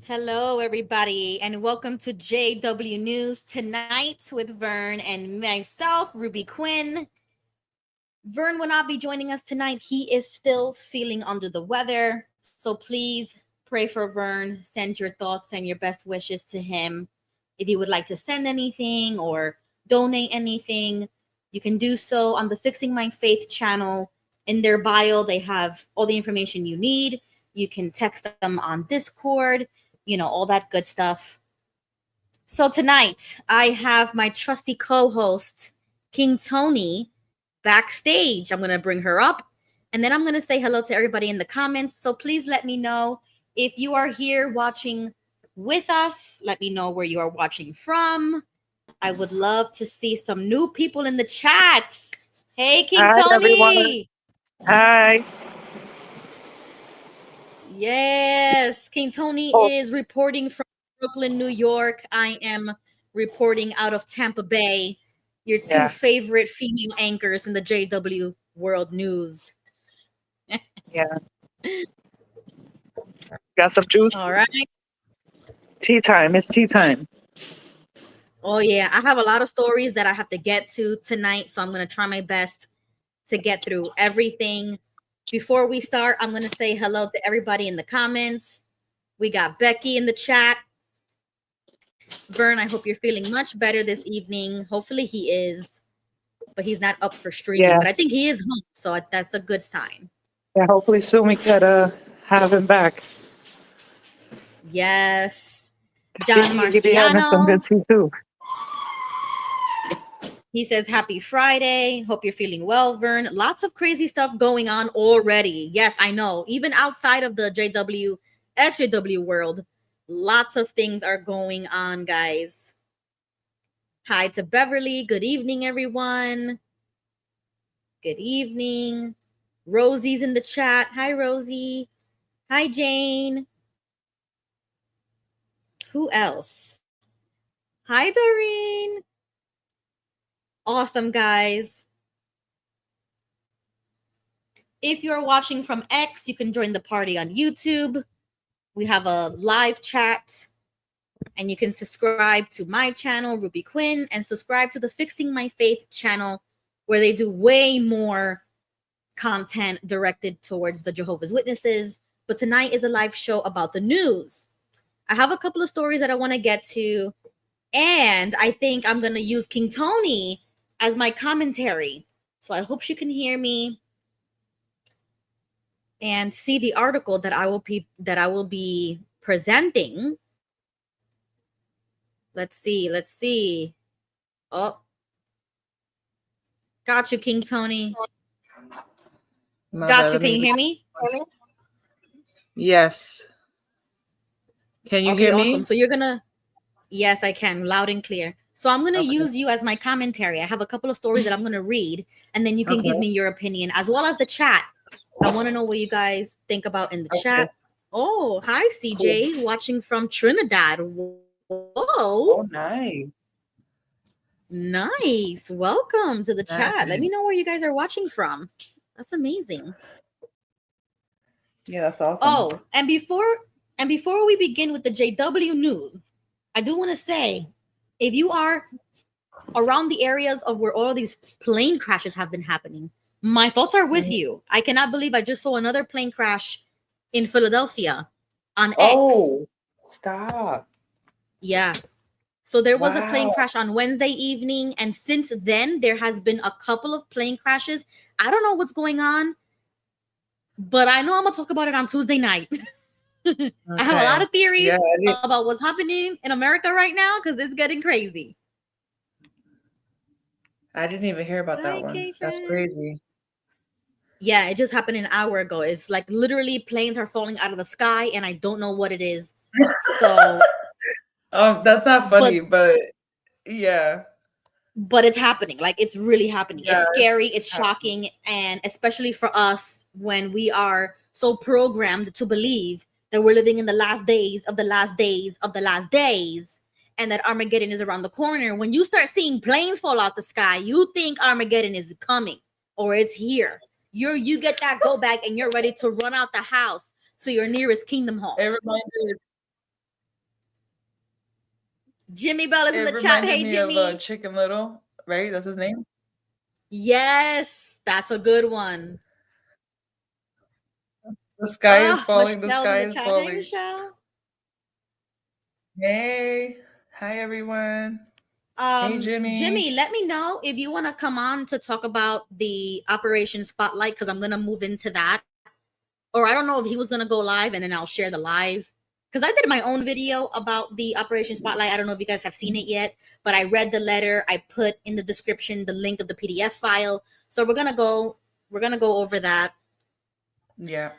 Hello, everybody, and welcome to JW News tonight with Vern and myself, Ruby Quinn. Vern will not be joining us tonight. He is still feeling under the weather. So please pray for Vern. Send your thoughts and your best wishes to him. If you would like to send anything or donate anything, you can do so on the Fixing My Faith channel. In their bio, they have all the information you need. You can text them on Discord, all that good stuff. So tonight, I have my trusty co-host, King Tony, backstage. I'm going to bring her up, and then I'm going to say hello to everybody in the comments. So please let me know if you are here watching with us. Let me know where you are watching from. I would love to see some new people in the chat. Hey, King Hi, Tony. everyone. Hi. Yes, King Tony is reporting from Brooklyn, New York. I am reporting out of Tampa Bay, your two favorite female anchors in the JW World News. Yeah. Got some juice? All right. Tea time. It's tea time. Oh, yeah. I have a lot of stories that I have to get to tonight, so I'm going to try my best to get through everything. Before we start, I'm going to say hello to everybody in the comments. We got Becky in the chat. Vern, I hope you're feeling much better this evening. Hopefully he is, but he's not up for streaming. Yeah. But I think he is home, so that's a good sign. Yeah, hopefully soon we could have him back. Yes. John He be having some good Marciano. tea too. He says, happy Friday. Hope you're feeling well, Vern. Lots of crazy stuff going on already. Yes, I know. Even outside of the XJW world, lots of things are going on, guys. Hi to Beverly. Good evening, everyone. Good evening. Rosie's in the chat. Hi, Rosie. Hi, Jane. Who else? Hi, Doreen. Awesome, guys. If you're watching from X, you can join the party on YouTube. We have a live chat, and you can subscribe to my channel, Ruby Quinn, and subscribe to the Fixing My Faith channel, where they do way more content directed towards the Jehovah's Witnesses. But tonight is a live show about the news. I have a couple of stories that I want to get to, and I think I'm going to use King Tony as my commentary. So I hope she can hear me and see the article that I will be presenting. Let's see. Oh, got you, King Tony. Got you. Can you hear me? Yes. Can you hear me? Awesome. So you're gonna... Yes, I can, loud and clear. So I'm gonna use you as my commentary. I have a couple of stories that I'm gonna read, and then you can give me your opinion, as well as the chat. I want to know what you guys think about in the chat. Oh, hi, CJ, watching from Trinidad. Whoa. Oh, nice. Nice. Welcome to the chat. Let me know where you guys are watching from. That's amazing. Yeah, that's awesome. Oh, and before we begin with the JW news, I do want to say, if you are around the areas of where all these plane crashes have been happening, my thoughts are with you. I cannot believe I just saw another plane crash in Philadelphia on X. Oh, stop. Yeah. So there was a plane crash on Wednesday evening, and since then there has been a couple of plane crashes. I don't know what's going on, but I know I'm gonna talk about it on Tuesday night. Okay. I have a lot of theories about what's happening in America right now, because it's getting crazy. I didn't even hear about that one. That's crazy. Yeah, it just happened an hour ago. It's like literally planes are falling out of the sky, and I don't know what it is. So that's not funny, but yeah. But it's happening. Like, it's really happening. Yeah, it's scary. It's shocking. And especially for us, when we are so programmed to believe that we're living in the last days of the last days of the last days, and that Armageddon is around the corner. When you start seeing planes fall out the sky, you think Armageddon is coming or it's here. You get that go back, and you're ready to run out the house to your nearest Kingdom Hall. It reminded Jimmy Bell is in It the chat. reminded Hey, me Jimmy. of Chicken Little, right? That's his name. Yes, that's a good one. The sky is falling. Michelle's The in sky the is chat. Hey, falling. Michelle. Hey, hi everyone. Hey, Jimmy. Jimmy, let me know if you want to come on to talk about the Operation Spotlight, because I'm gonna move into that. Or I don't know if he was gonna go live and then I'll share the live. Because I did my own video about the Operation Spotlight. I don't know if you guys have seen it yet, but I read the letter. I put in the description the link of the PDF file. So we're gonna go over that. Yeah.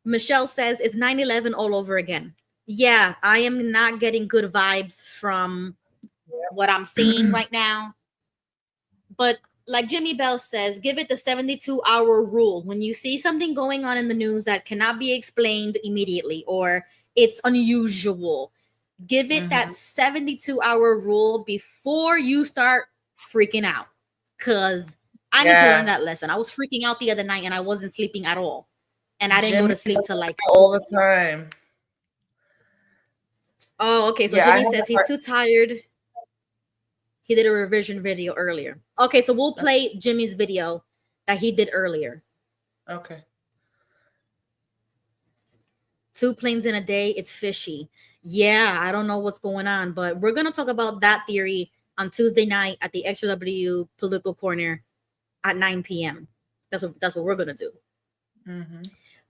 Michelle says, "It's 9/11 all over again." Yeah, I am not getting good vibes from what I'm seeing right now. But like Jimmy Bell says, give it the 72-hour rule. When you see something going on in the news that cannot be explained immediately or it's unusual, give it that 72-hour rule before you start freaking out. Because I need to learn that lesson. I was freaking out the other night and I wasn't sleeping at all. And I didn't go to sleep till like all the time. Oh, okay. So Jimmy says he's too tired. He did a revision video earlier. Okay, so we'll play Jimmy's video that he did earlier. Okay. 2 planes in a day, it's fishy. Yeah, I don't know what's going on, but we're going to talk about that theory on Tuesday night at the XW Political Corner at 9 p.m. That's what we're going to do.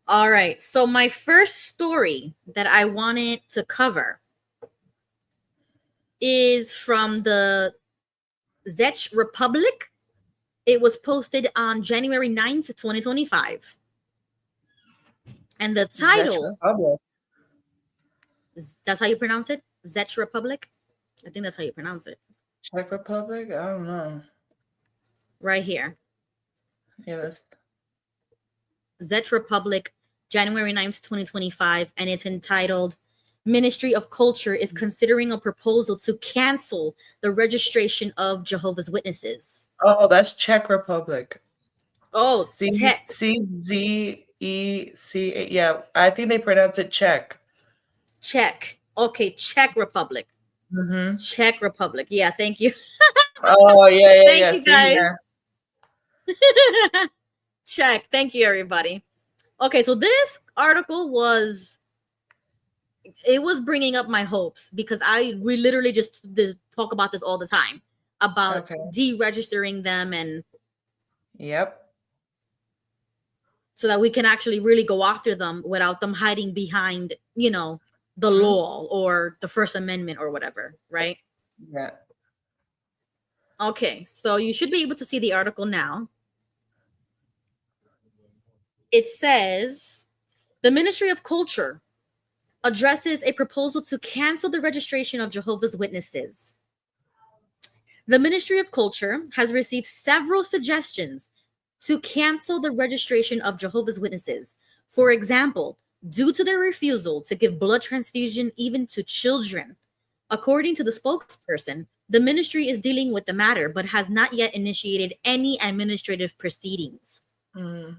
All right. So my first story that I wanted to cover is from the Czech Republic. It was posted on January 9th, 2025. And the title, that's how you pronounce it? Czech Republic? I think that's how you pronounce it. Czech Republic? I don't know. Right here. Yeah, that's Czech Republic, January 9th, 2025. And it's entitled, Ministry of Culture is considering a proposal to cancel the registration of Jehovah's Witnesses. Oh, that's Czech Republic. Oh, Czech. C-Z-E-C-A. Yeah, I think they pronounce it Czech. Czech. Okay, Czech Republic. Czech Republic. Yeah, thank you. Oh, yeah. Thank you, guys. Czech. Thank you, everybody. Okay, so this article was bringing up my hopes because we literally just talk about this all the time about deregistering them and so that we can actually really go after them without them hiding behind, the law or the First Amendment or whatever, right? Yeah. Okay, so you should be able to see the article now. It says, the Ministry of Culture addresses a proposal to cancel the registration of Jehovah's Witnesses. The Ministry of Culture has received several suggestions to cancel the registration of Jehovah's Witnesses. For example, due to their refusal to give blood transfusion even to children. According to the spokesperson, the ministry is dealing with the matter, but has not yet initiated any administrative proceedings. The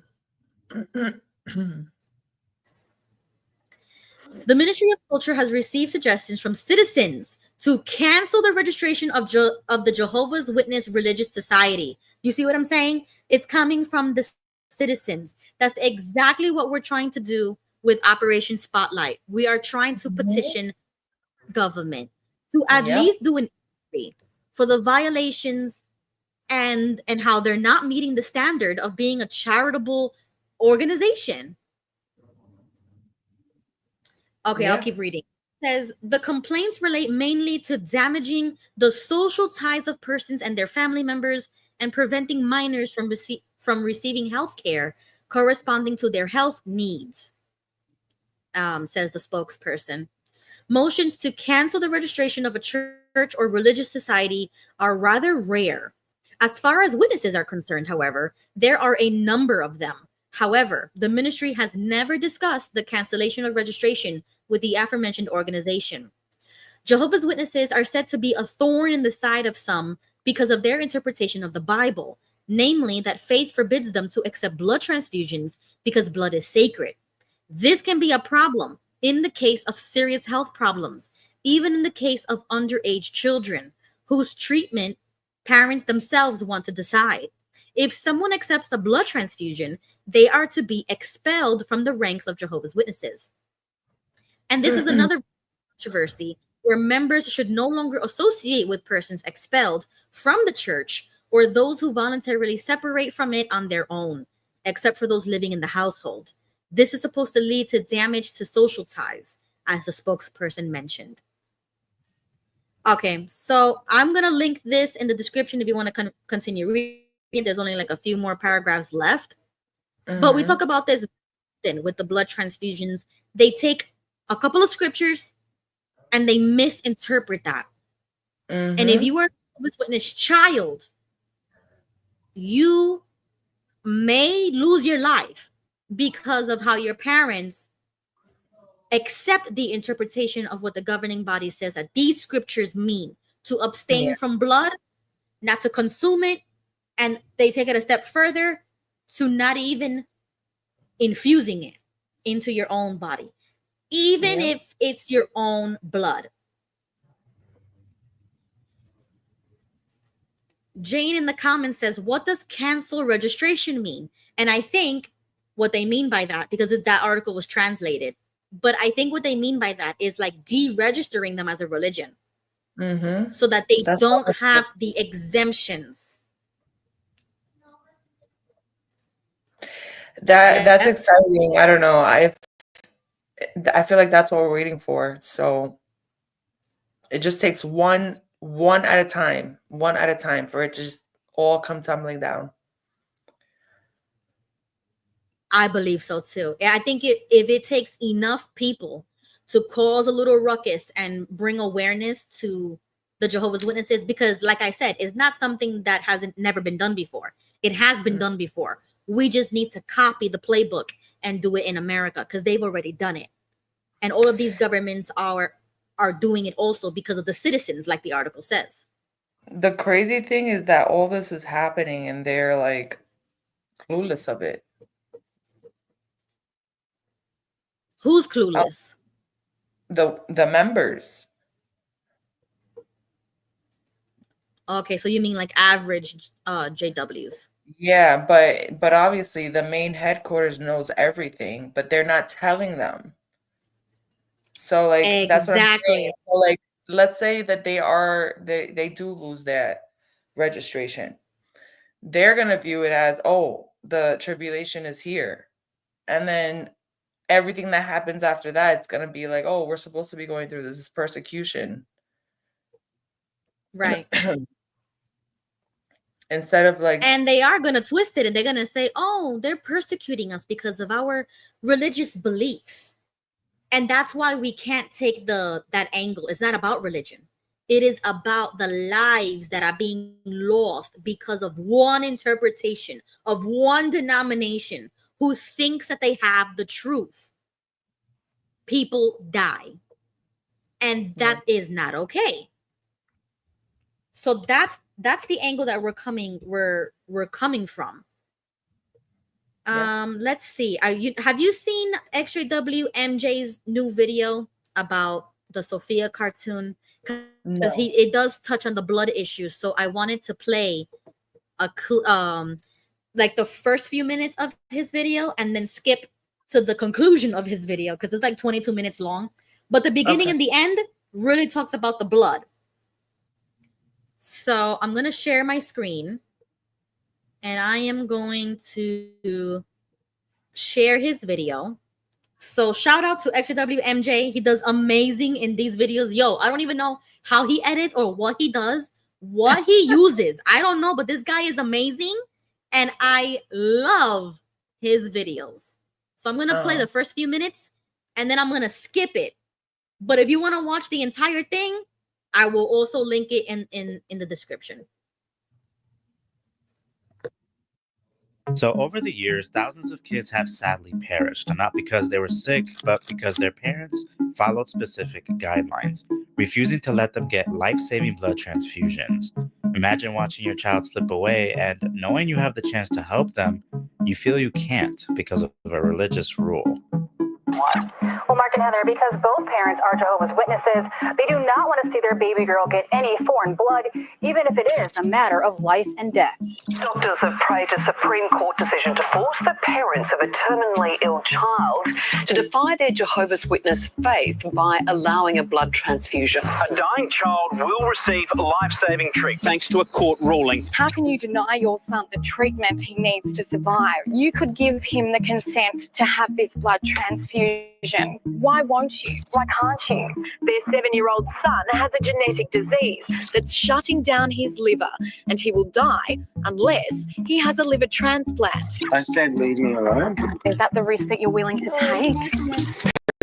Ministry of Culture has received suggestions from citizens to cancel the registration of the Jehovah's Witness Religious Society. You see what I'm saying? It's coming from the citizens. That's exactly what we're trying to do with Operation Spotlight. We are trying to petition government to at least do an inquiry for the violations and how they're not meeting the standard of being a charitable organization. Okay, I'll keep reading. It says, the complaints relate mainly to damaging the social ties of persons and their family members and preventing minors from receiving health care corresponding to their health needs, says the spokesperson. Motions to cancel the registration of a church or religious society are rather rare. As far as witnesses are concerned, however, there are a number of them. However, the ministry has never discussed the cancellation of registration with the aforementioned organization. Jehovah's Witnesses are said to be a thorn in the side of some because of their interpretation of the Bible, namely that faith forbids them to accept blood transfusions because blood is sacred. This can be a problem in the case of serious health problems, even in the case of underage children whose treatment parents themselves want to decide. If someone accepts a blood transfusion, they are to be expelled from the ranks of Jehovah's Witnesses. And this is another controversy where members should no longer associate with persons expelled from the church or those who voluntarily separate from it on their own, except for those living in the household. This is supposed to lead to damage to social ties, as the spokesperson mentioned. Okay, so I'm going to link this in the description if you want to continue reading. There's only like a few more paragraphs left. But we talk about this with the blood transfusions. They take a couple of scriptures and they misinterpret that. And if you are a witness child, you may lose your life because of how your parents accept the interpretation of what the governing body says that these scriptures mean: to abstain from blood, not to consume it, and they take it a step further to not even infusing it into your own body, even if it's your own blood. Jane in the comments says, what does cancel registration mean? And I think what they mean by that, because that article was translated, but I think what they mean by that is like deregistering them as a religion so that they don't have the exemptions. That's exciting. I don't know. I feel like that's what we're waiting for. So it just takes one at a time for it to just all come tumbling down. I believe so too. I think if it takes enough people to cause a little ruckus and bring awareness to the Jehovah's Witnesses, because like I said, it's not something that never been done before. It has been done before. We just need to copy the playbook and do it in America because they've already done it. And all of these governments are doing it also because of the citizens, like the article says. The crazy thing is that all this is happening and they're like clueless of it. Who's clueless? The members. Okay, so you mean like average JWs? Yeah, but obviously the main headquarters knows everything, but they're not telling them. So like that's what I'm saying. So like let's say that they do lose that registration. They're gonna view it as, oh, the tribulation is here. And then everything that happens after that, it's gonna be like, oh, we're supposed to be going through this persecution. Right. Instead of like, and they are going to twist it and they're going to say, oh, they're persecuting us because of our religious beliefs. And that's why we can't take that angle. It's not about religion. It is about the lives that are being lost because of one interpretation of one denomination who thinks that they have the truth. People die. And that is not okay. So that's the angle that we're coming from. Let's see. Have you seen XJW MJ's new video about the Sophia cartoon? Because it does touch on the blood issue. So I wanted to play like the first few minutes of his video and then skip to the conclusion of his video because it's like 22 minutes long. But the beginning and the end really talks about the blood. So I'm going to share my screen and I am going to share his video. So shout out to XWMJ. He does amazing in these videos. Yo, I don't even know how he edits or what he does, what he uses. I don't know, but this guy is amazing and I love his videos. So I'm going to play the first few minutes and then I'm going to skip it. But if you want to watch the entire thing, I will also link it in the description. So over the years, thousands of kids have sadly perished, not because they were sick, but because their parents followed specific guidelines, refusing to let them get life-saving blood transfusions. Imagine watching your child slip away and knowing you have the chance to help them, you feel you can't because of a religious rule. Oh my Heather, because both parents are Jehovah's Witnesses. They do not want to see their baby girl get any foreign blood, even if it is a matter of life and death. Doctors have praised a Supreme Court decision to force the parents of a terminally ill child to defy their Jehovah's Witness faith by allowing a blood transfusion. A dying child will receive life-saving treatment thanks to a court ruling. How can you deny your son the treatment he needs to survive? You could give him the consent to have this blood transfusion. Why won't you? Why can't you? Their 7-year-old son has a genetic disease that's shutting down his liver, and he will die unless he has a liver transplant. I said leave me alone. Is that the risk that you're willing to take?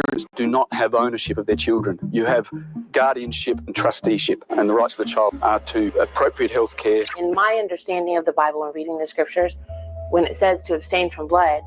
Parents do not have ownership of their children. You have guardianship and trusteeship, and the rights of the child are to appropriate health care. In my understanding of the Bible and reading the scriptures, when it says to abstain from blood,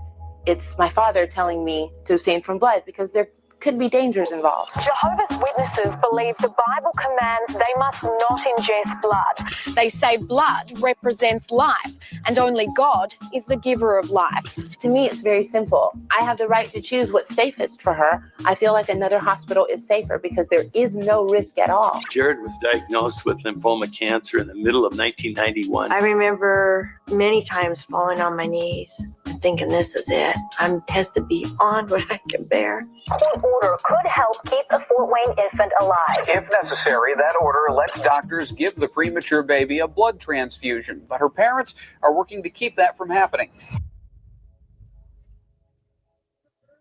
it's my father telling me to abstain from blood because there could be dangers involved. Jehovah's Witnesses believe the Bible commands they must not ingest blood. They say blood represents life, and only God is the giver of life. To me, it's very simple. I have the right to choose what's safest for her. I feel like another hospital is safer because there is no risk at all. Jared was diagnosed with lymphoma cancer in the middle of 1991. I remember many times falling on my knees and thinking, this is it. I'm tested beyond what I can bear. Court order could help keep a Fort Wayne infant alive. If necessary, that order lets doctors give the premature baby a blood transfusion, but her parents are working to keep that from happening.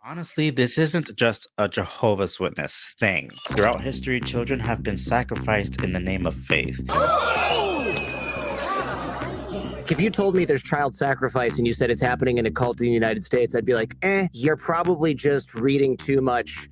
Honestly, this isn't just a Jehovah's Witness thing. Throughout history, children have been sacrificed in the name of faith. If you told me there's child sacrifice and you said it's happening in a cult in the United States, I'd be like, you're probably just reading too much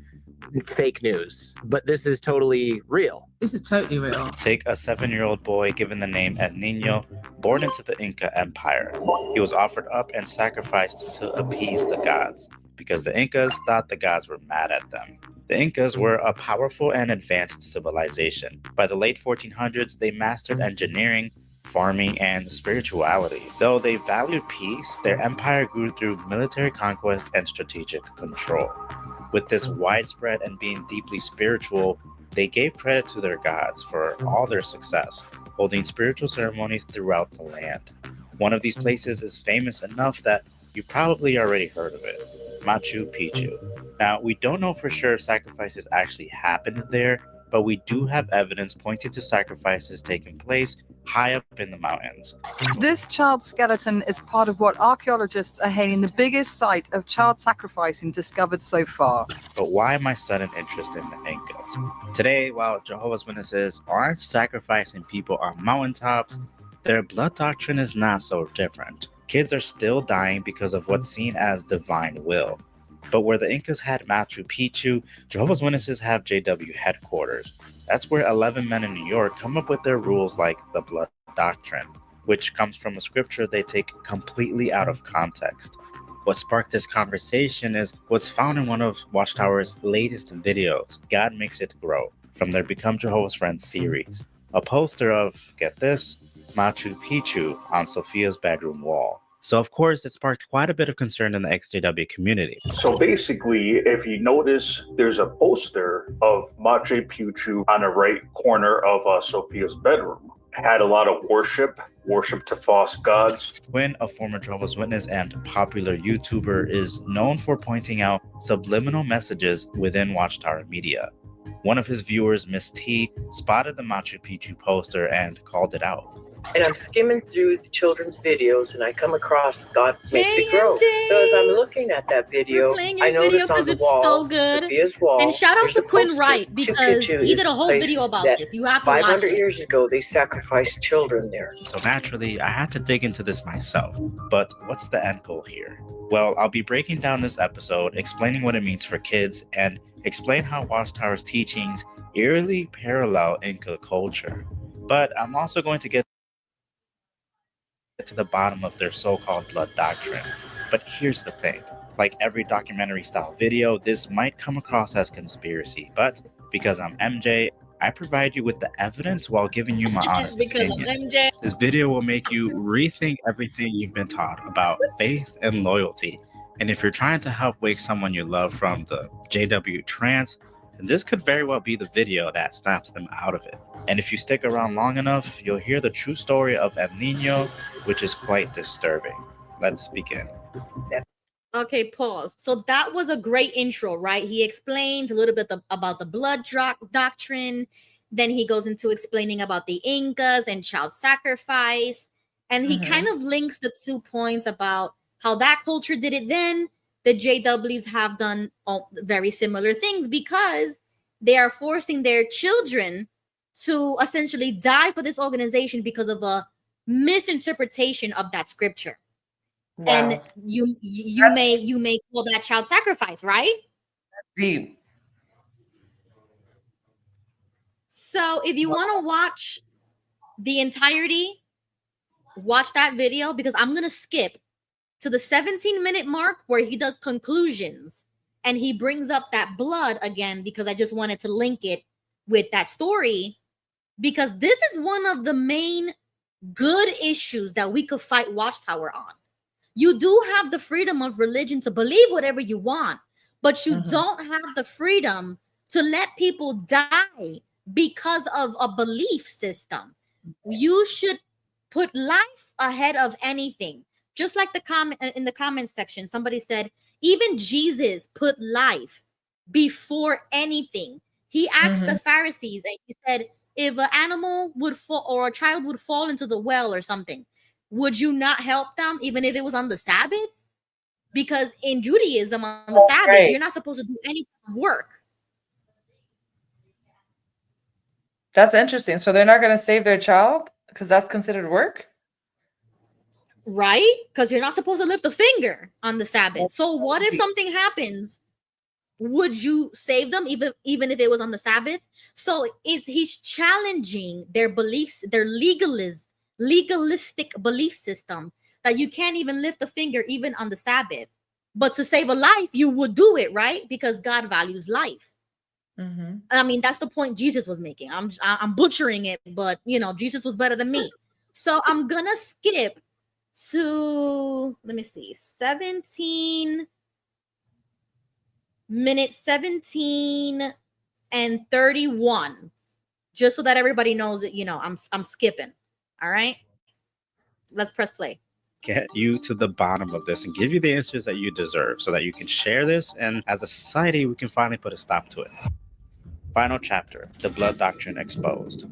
fake news. But this is totally real. This is totally real. Take a 7-year-old boy given the name El Niño, born into the Inca Empire. He was offered up and sacrificed to appease the gods, because the Incas thought the gods were mad at them. The Incas were a powerful and advanced civilization. By the late 1400s, they mastered engineering, farming, and spirituality. Though they valued peace, their empire grew through military conquest and strategic control. With this widespread and being deeply spiritual, they gave credit to their gods for all their success, holding spiritual ceremonies throughout the land. One of these places is famous enough that you probably already heard of it, Machu Picchu. Now, we don't know for sure if sacrifices actually happened there, but we do have evidence pointing to sacrifices taking place high up in the mountains. This child skeleton is part of what archaeologists are hailing the biggest site of child sacrificing discovered so far. But why my sudden interest in the Incas? Today, while Jehovah's Witnesses aren't sacrificing people on mountaintops, their blood doctrine is not so different. Kids are still dying because of what's seen as divine will. But where the Incas had Machu Picchu, Jehovah's Witnesses have JW headquarters. That's where 11 men in New York come up with their rules like the blood doctrine, which comes from a scripture they take completely out of context. What sparked this conversation is what's found in one of Watchtower's latest videos, God Makes It Grow, from their Become Jehovah's Friends series. A poster of, get this, Machu Picchu on Sophia's bedroom wall. So, of course, it sparked quite a bit of concern in the XJW community. So basically, if you notice, there's a poster of Machu Picchu on the right corner of Sophia's bedroom. Had a lot of worship to false gods. Quinn, a former Jehovah's Witness and popular YouTuber, is known for pointing out subliminal messages within Watchtower media. One of his viewers, Miss T, spotted the Machu Picchu poster and called it out. And I'm skimming through the children's videos and I come across God Makes It Grow. So as I'm looking at that video, I noticed on the wall, so good. Sophia's wall, and shout out to Quinn Wright because he did a whole video about this. You have to watch it. 500 years ago, they sacrificed children there. So naturally, I had to dig into this myself. But what's the end goal here? Well, I'll be breaking down this episode, explaining what it means for kids, and explain how Watchtower's teachings eerily parallel Inca culture. But I'm also going to get to the bottom of their so-called blood doctrine. But here's the thing. Like every documentary style video, this might come across as conspiracy, but because I'm MJ, I provide you with the evidence while giving you my honest opinion. This video will make you rethink everything you've been taught about faith and loyalty. And if you're trying to help wake someone you love from the JW trance, then this could very well be the video that snaps them out of it. And if you stick around long enough, you'll hear the true story of El Niño, which is quite disturbing. Let's begin. Okay, pause. So that was a great intro, right? He explains a little bit about the blood doctrine. Then he goes into explaining about the Incas and child sacrifice. And he kind of links the 2 points about how that culture did it then. The JWs have done very similar things because they are forcing their children to essentially die for this organization because of a misinterpretation of that scripture. Wow. And you may call that child sacrifice, right? Deep. So if you want to watch the entirety, watch that video, because I'm going to skip to the 17-minute mark where he does conclusions and he brings up that blood again, because I just wanted to link it with that story, because this is one of the main good issues that we could fight Watchtower on. You do have the freedom of religion to believe whatever you want, but you don't have the freedom to let people die because of a belief system. You should put life ahead of anything. Just like in the comments section, somebody said, even Jesus put life before anything. He asked the Pharisees, and he said, if an animal would fall or a child would fall into the well or something, would you not help them even if it was on the Sabbath? Because in Judaism, on the Sabbath, you're not supposed to do any work. That's interesting. So they're not going to save their child because that's considered work? Right? Because you're not supposed to lift a finger on the Sabbath. So what if something happens? Would you save them even if it was on the Sabbath? So he's challenging their beliefs, their legalistic belief system, that you can't even lift a finger even on the Sabbath. But to save a life, you would do it, right? Because God values life. I mean, that's the point Jesus was making. I'm butchering it, but Jesus was better than me. So I'm gonna skip to, let me see, 17 minutes, 17 and 31, just so that everybody knows that I'm skipping. All right, let's press play. Get you to the bottom of this and give you the answers that you deserve so that you can share this, and as a society we can finally put a stop to it. Final chapter, the blood doctrine exposed.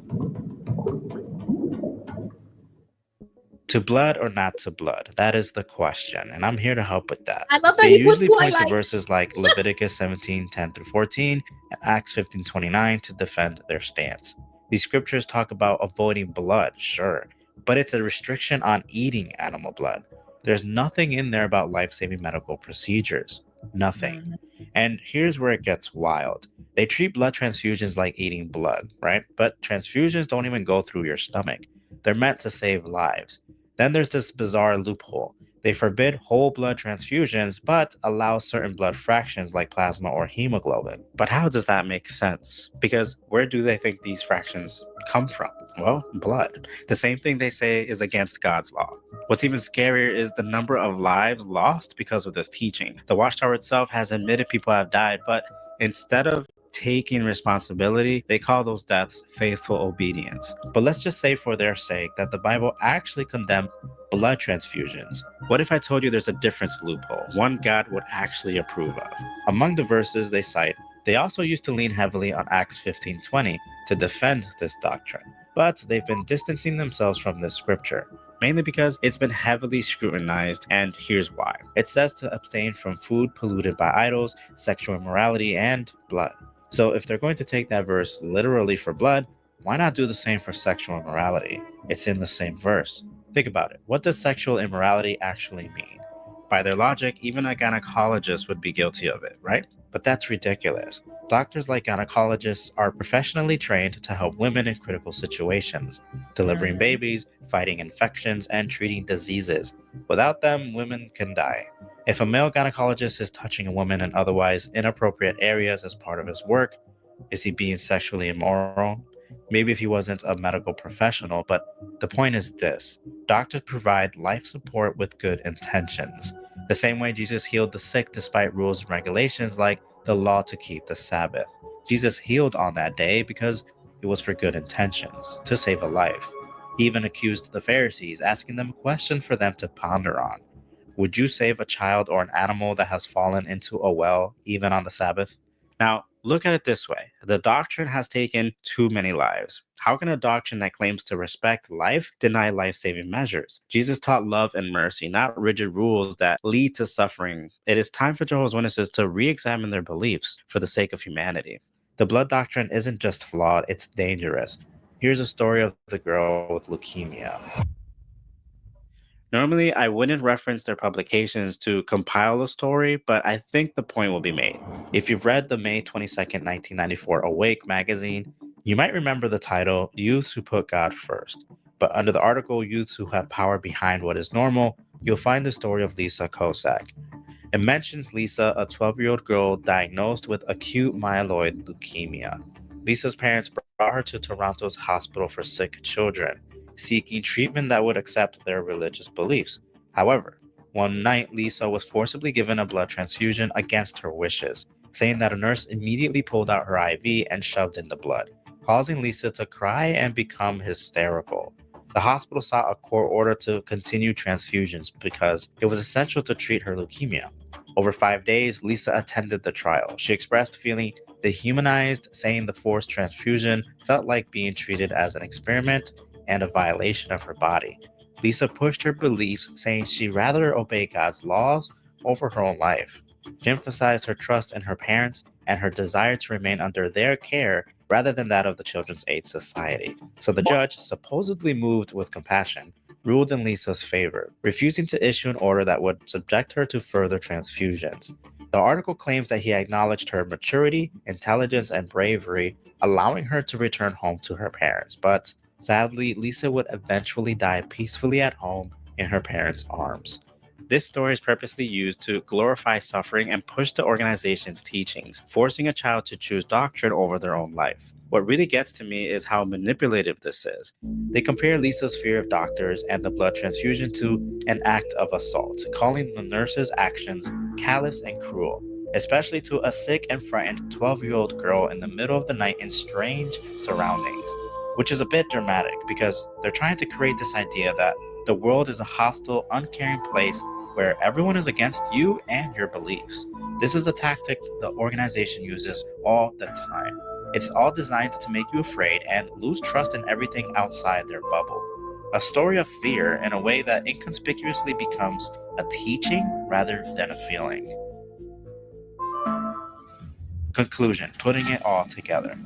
To blood or not to blood? That is the question, and I'm here to help with that. I love that they he put usually point Twilight to verses like Leviticus 17:10-14 and Acts 15:29 to defend their stance. These scriptures talk about avoiding blood, sure, but it's a restriction on eating animal blood. There's nothing in there about life-saving medical procedures. Nothing. And here's where it gets wild. They treat blood transfusions like eating blood, right? But transfusions don't even go through your stomach. They're meant to save lives. Then there's this bizarre loophole. They forbid whole blood transfusions, but allow certain blood fractions like plasma or hemoglobin. But how does that make sense? Because where do they think these fractions come from? Well, blood. The same thing they say is against God's law. What's even scarier is the number of lives lost because of this teaching. The Watchtower itself has admitted people have died, but instead of taking responsibility, they call those deaths faithful obedience. But let's just say for their sake that the Bible actually condemns blood transfusions. What if I told you there's a different loophole, one God would actually approve of? Among the verses they cite, they also used to lean heavily on Acts 15:20 to defend this doctrine. But they've been distancing themselves from this scripture, mainly because it's been heavily scrutinized, and here's why. It says to abstain from food polluted by idols, sexual immorality, and blood. So if they're going to take that verse literally for blood, why not do the same for sexual immorality? It's in the same verse. Think about it. What does sexual immorality actually mean? By their logic, even a gynecologist would be guilty of it, right? But that's ridiculous. Doctors like gynecologists are professionally trained to help women in critical situations, delivering babies, fighting infections, and treating diseases. Without them, women can die. If a male gynecologist is touching a woman in otherwise inappropriate areas as part of his work, is he being sexually immoral? Maybe if he wasn't a medical professional, but the point is this. Doctors provide life support with good intentions. The same way Jesus healed the sick despite rules and regulations like the law to keep the Sabbath. Jesus healed on that day because it was for good intentions, to save a life. He even accused the Pharisees, asking them a question for them to ponder on. Would you save a child or an animal that has fallen into a well, even on the Sabbath? Now, look at it this way. The doctrine has taken too many lives. How can a doctrine that claims to respect life deny life-saving measures? Jesus taught love and mercy, not rigid rules that lead to suffering. It is time for Jehovah's Witnesses to re-examine their beliefs for the sake of humanity. The blood doctrine isn't just flawed, it's dangerous. Here's a story of the girl with leukemia. Normally, I wouldn't reference their publications to compile a story, but I think the point will be made. If you've read the May 22nd, 1994 Awake magazine, you might remember the title, Youths Who Put God First. But under the article, Youths Who Have Power Behind What Is Normal, you'll find the story of Lisa Kosak. It mentions Lisa, a 12-year-old girl diagnosed with acute myeloid leukemia. Lisa's parents brought her to Toronto's Hospital for Sick Children, seeking treatment that would accept their religious beliefs. However, one night, Lisa was forcibly given a blood transfusion against her wishes, saying that a nurse immediately pulled out her IV and shoved in the blood, causing Lisa to cry and become hysterical. The hospital sought a court order to continue transfusions because it was essential to treat her leukemia. Over 5 days, Lisa attended the trial. She expressed feeling dehumanized, saying the forced transfusion felt like being treated as an experiment and a violation of her body. Lisa pushed her beliefs, saying she'd rather obey God's laws over her own life. She emphasized her trust in her parents and her desire to remain under their care rather than that of the Children's Aid Society. So the judge, supposedly moved with compassion, ruled in Lisa's favor, refusing to issue an order that would subject her to further transfusions. The article claims that he acknowledged her maturity, intelligence, and bravery, allowing her to return home to her parents. But sadly, Lisa would eventually die peacefully at home in her parents' arms. This story is purposely used to glorify suffering and push the organization's teachings, forcing a child to choose doctrine over their own life. What really gets to me is how manipulative this is. They compare Lisa's fear of doctors and the blood transfusion to an act of assault, calling the nurse's actions callous and cruel, especially to a sick and frightened 12-year-old girl in the middle of the night in strange surroundings. Which is a bit dramatic because they're trying to create this idea that the world is a hostile, uncaring place where everyone is against you and your beliefs. This is a tactic the organization uses all the time. It's all designed to make you afraid and lose trust in everything outside their bubble. A story of fear in a way that inconspicuously becomes a teaching rather than a feeling. Conclusion, putting it all together.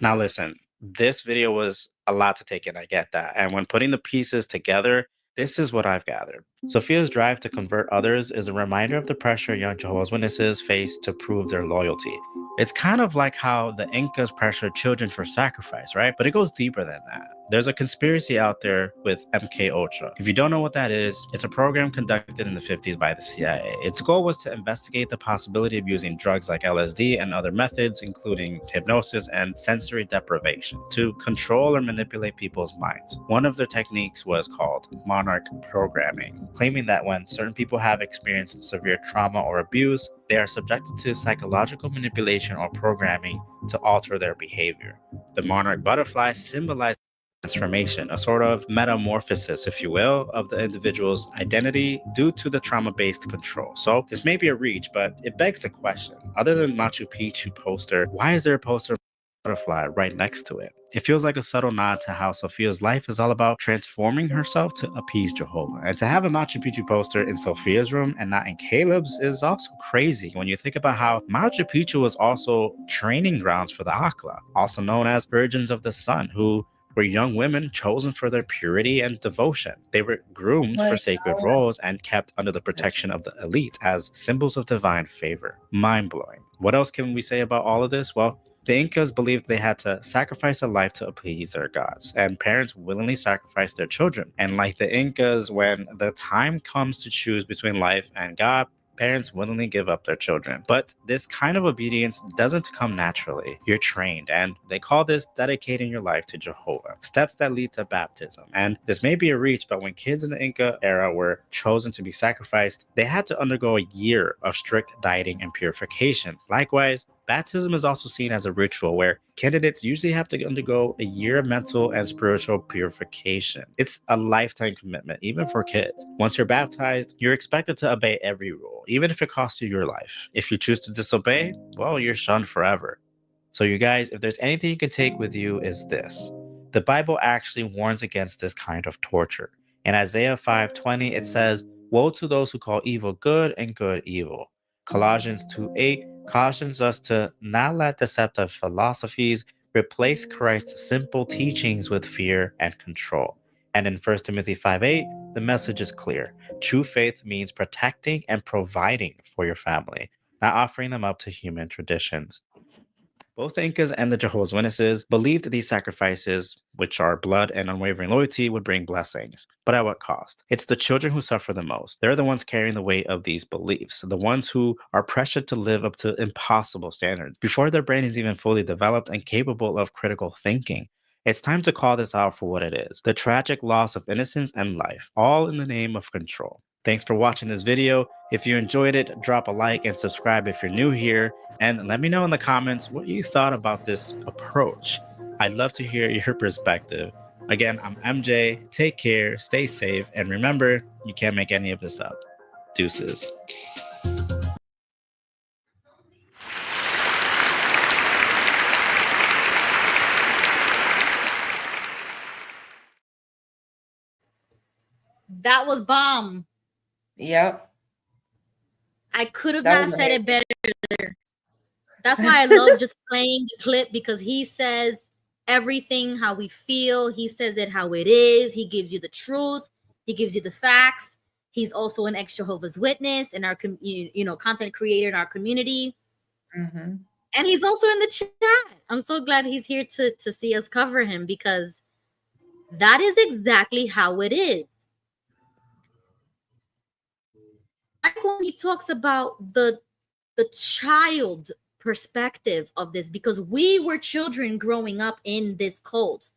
Now listen, this video was a lot to take in, I get that. And when putting the pieces together, this is what I've gathered. Sophia's drive to convert others is a reminder of the pressure young Jehovah's Witnesses face to prove their loyalty. It's kind of like how the Incas pressured children for sacrifice, right? But it goes deeper than that. There's a conspiracy out there with MK Ultra. If you don't know what that is, it's a program conducted in the 50s by the CIA. Its goal was to investigate the possibility of using drugs like LSD and other methods, including hypnosis and sensory deprivation, to control or manipulate people's minds. One of their techniques was called monarch programming, claiming that when certain people have experienced severe trauma or abuse, they are subjected to psychological manipulation or programming to alter their behavior. The monarch butterfly symbolizes transformation, a sort of metamorphosis, if you will, of the individual's identity due to the trauma-based control. So this may be a reach, but it begs the question, other than Machu Picchu poster, why is there a poster of a butterfly right next to it? It feels like a subtle nod to how Sophia's life is all about transforming herself to appease Jehovah. And to have a Machu Picchu poster in Sophia's room and not in Caleb's is also crazy when you think about how Machu Picchu was also training grounds for the Akla, also known as Virgins of the Sun, who were young women chosen for their purity and devotion. They were groomed for sacred roles and kept under the protection of the elite as symbols of divine favor. Mind-blowing. What else can we say about all of this? Well, the Incas believed they had to sacrifice a life to appease their gods, and parents willingly sacrificed their children. And like the Incas, when the time comes to choose between life and God, Parents willingly give up their children. But this kind of obedience doesn't come naturally. You're trained, and they call this dedicating your life to Jehovah. Steps that lead to baptism. And this may be a reach, but when kids in the Inca era were chosen to be sacrificed, they had to undergo a year of strict dieting and purification. Likewise, baptism is also seen as a ritual where candidates usually have to undergo a year of mental and spiritual purification. It's a lifetime commitment, even for kids. Once you're baptized, you're expected to obey every rule, even if it costs you your life. If you choose to disobey, well, you're shunned forever. So you guys, if there's anything you can take with you, is this. The Bible actually warns against this kind of torture. In Isaiah 5:20, it says, "Woe to those who call evil good and good evil." Colossians 2:8 cautions us to not let deceptive philosophies replace Christ's simple teachings with fear and control. And in 1 Timothy 5:8, the message is clear. True faith means protecting and providing for your family, not offering them up to human traditions. Both the Incas and the Jehovah's Witnesses believed that these sacrifices, which are blood and unwavering loyalty, would bring blessings. But at what cost? It's the children who suffer the most. They're the ones carrying the weight of these beliefs, the ones who are pressured to live up to impossible standards before their brain is even fully developed and capable of critical thinking. It's time to call this out for what it is: the tragic loss of innocence and life, all in the name of control. Thanks for watching this video. If you enjoyed it, drop a like and subscribe if you're new here. And let me know in the comments what you thought about this approach. I'd love to hear your perspective. Again, I'm MJ. Take care, stay safe, and remember, you can't make any of this up. Deuces. That was bomb. Yep. I could have not said it better. That's why I love just playing the clip, because he says everything how we feel. He says it how it is. He gives you the truth. He gives you the facts. He's also an ex-Jehovah's Witness and our content creator in our community. Mm-hmm. And he's also in the chat. I'm so glad he's here to see us cover him, because that is exactly how it is. Like when he talks about the child perspective of this, because we were children growing up in this cult